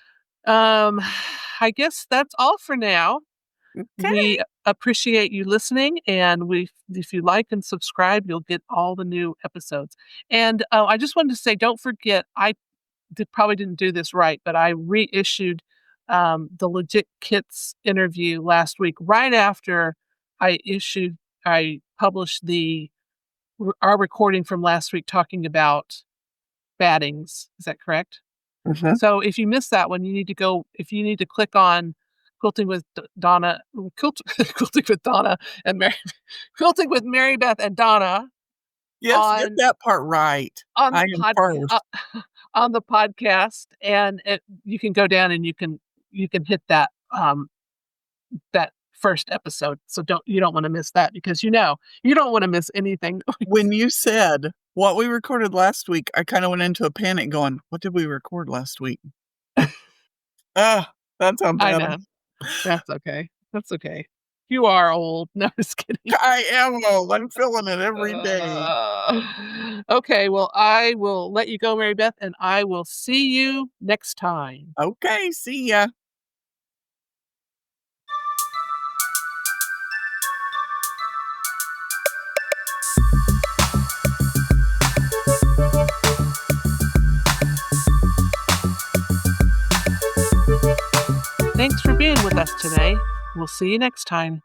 Speaker 1: I guess that's all for now.
Speaker 2: Okay.
Speaker 1: We appreciate you listening, and if you like and subscribe, you'll get all the new episodes. And I just wanted to say, don't forget, probably didn't do this right, but I reissued the Legit Kits interview last week, right after I published our recording from last week talking about battings. Is that correct?
Speaker 2: Mhm.
Speaker 1: So if you missed that one, if you need to click on Quilting with Donna, Quilting with Donna and Mary, Quilting with Mary Beth and Donna
Speaker 2: Yes, get
Speaker 1: on
Speaker 2: that part right.
Speaker 1: on
Speaker 2: I
Speaker 1: the
Speaker 2: am first.
Speaker 1: on the podcast, and you can go down and you can hit that first episode. So you don't want to miss that, because you don't want to miss anything.
Speaker 2: When you said what we recorded last week, I kind of went into a panic going, what did we record last week? That's how
Speaker 1: I
Speaker 2: bad
Speaker 1: know. That's okay. That's okay. You are old. No, just kidding.
Speaker 2: I am old. I'm feeling it every day.
Speaker 1: Okay, well, I will let you go, Mary Beth, and I will see you next time.
Speaker 2: Okay, see ya.
Speaker 1: Thanks for being with us today. We'll see you next time.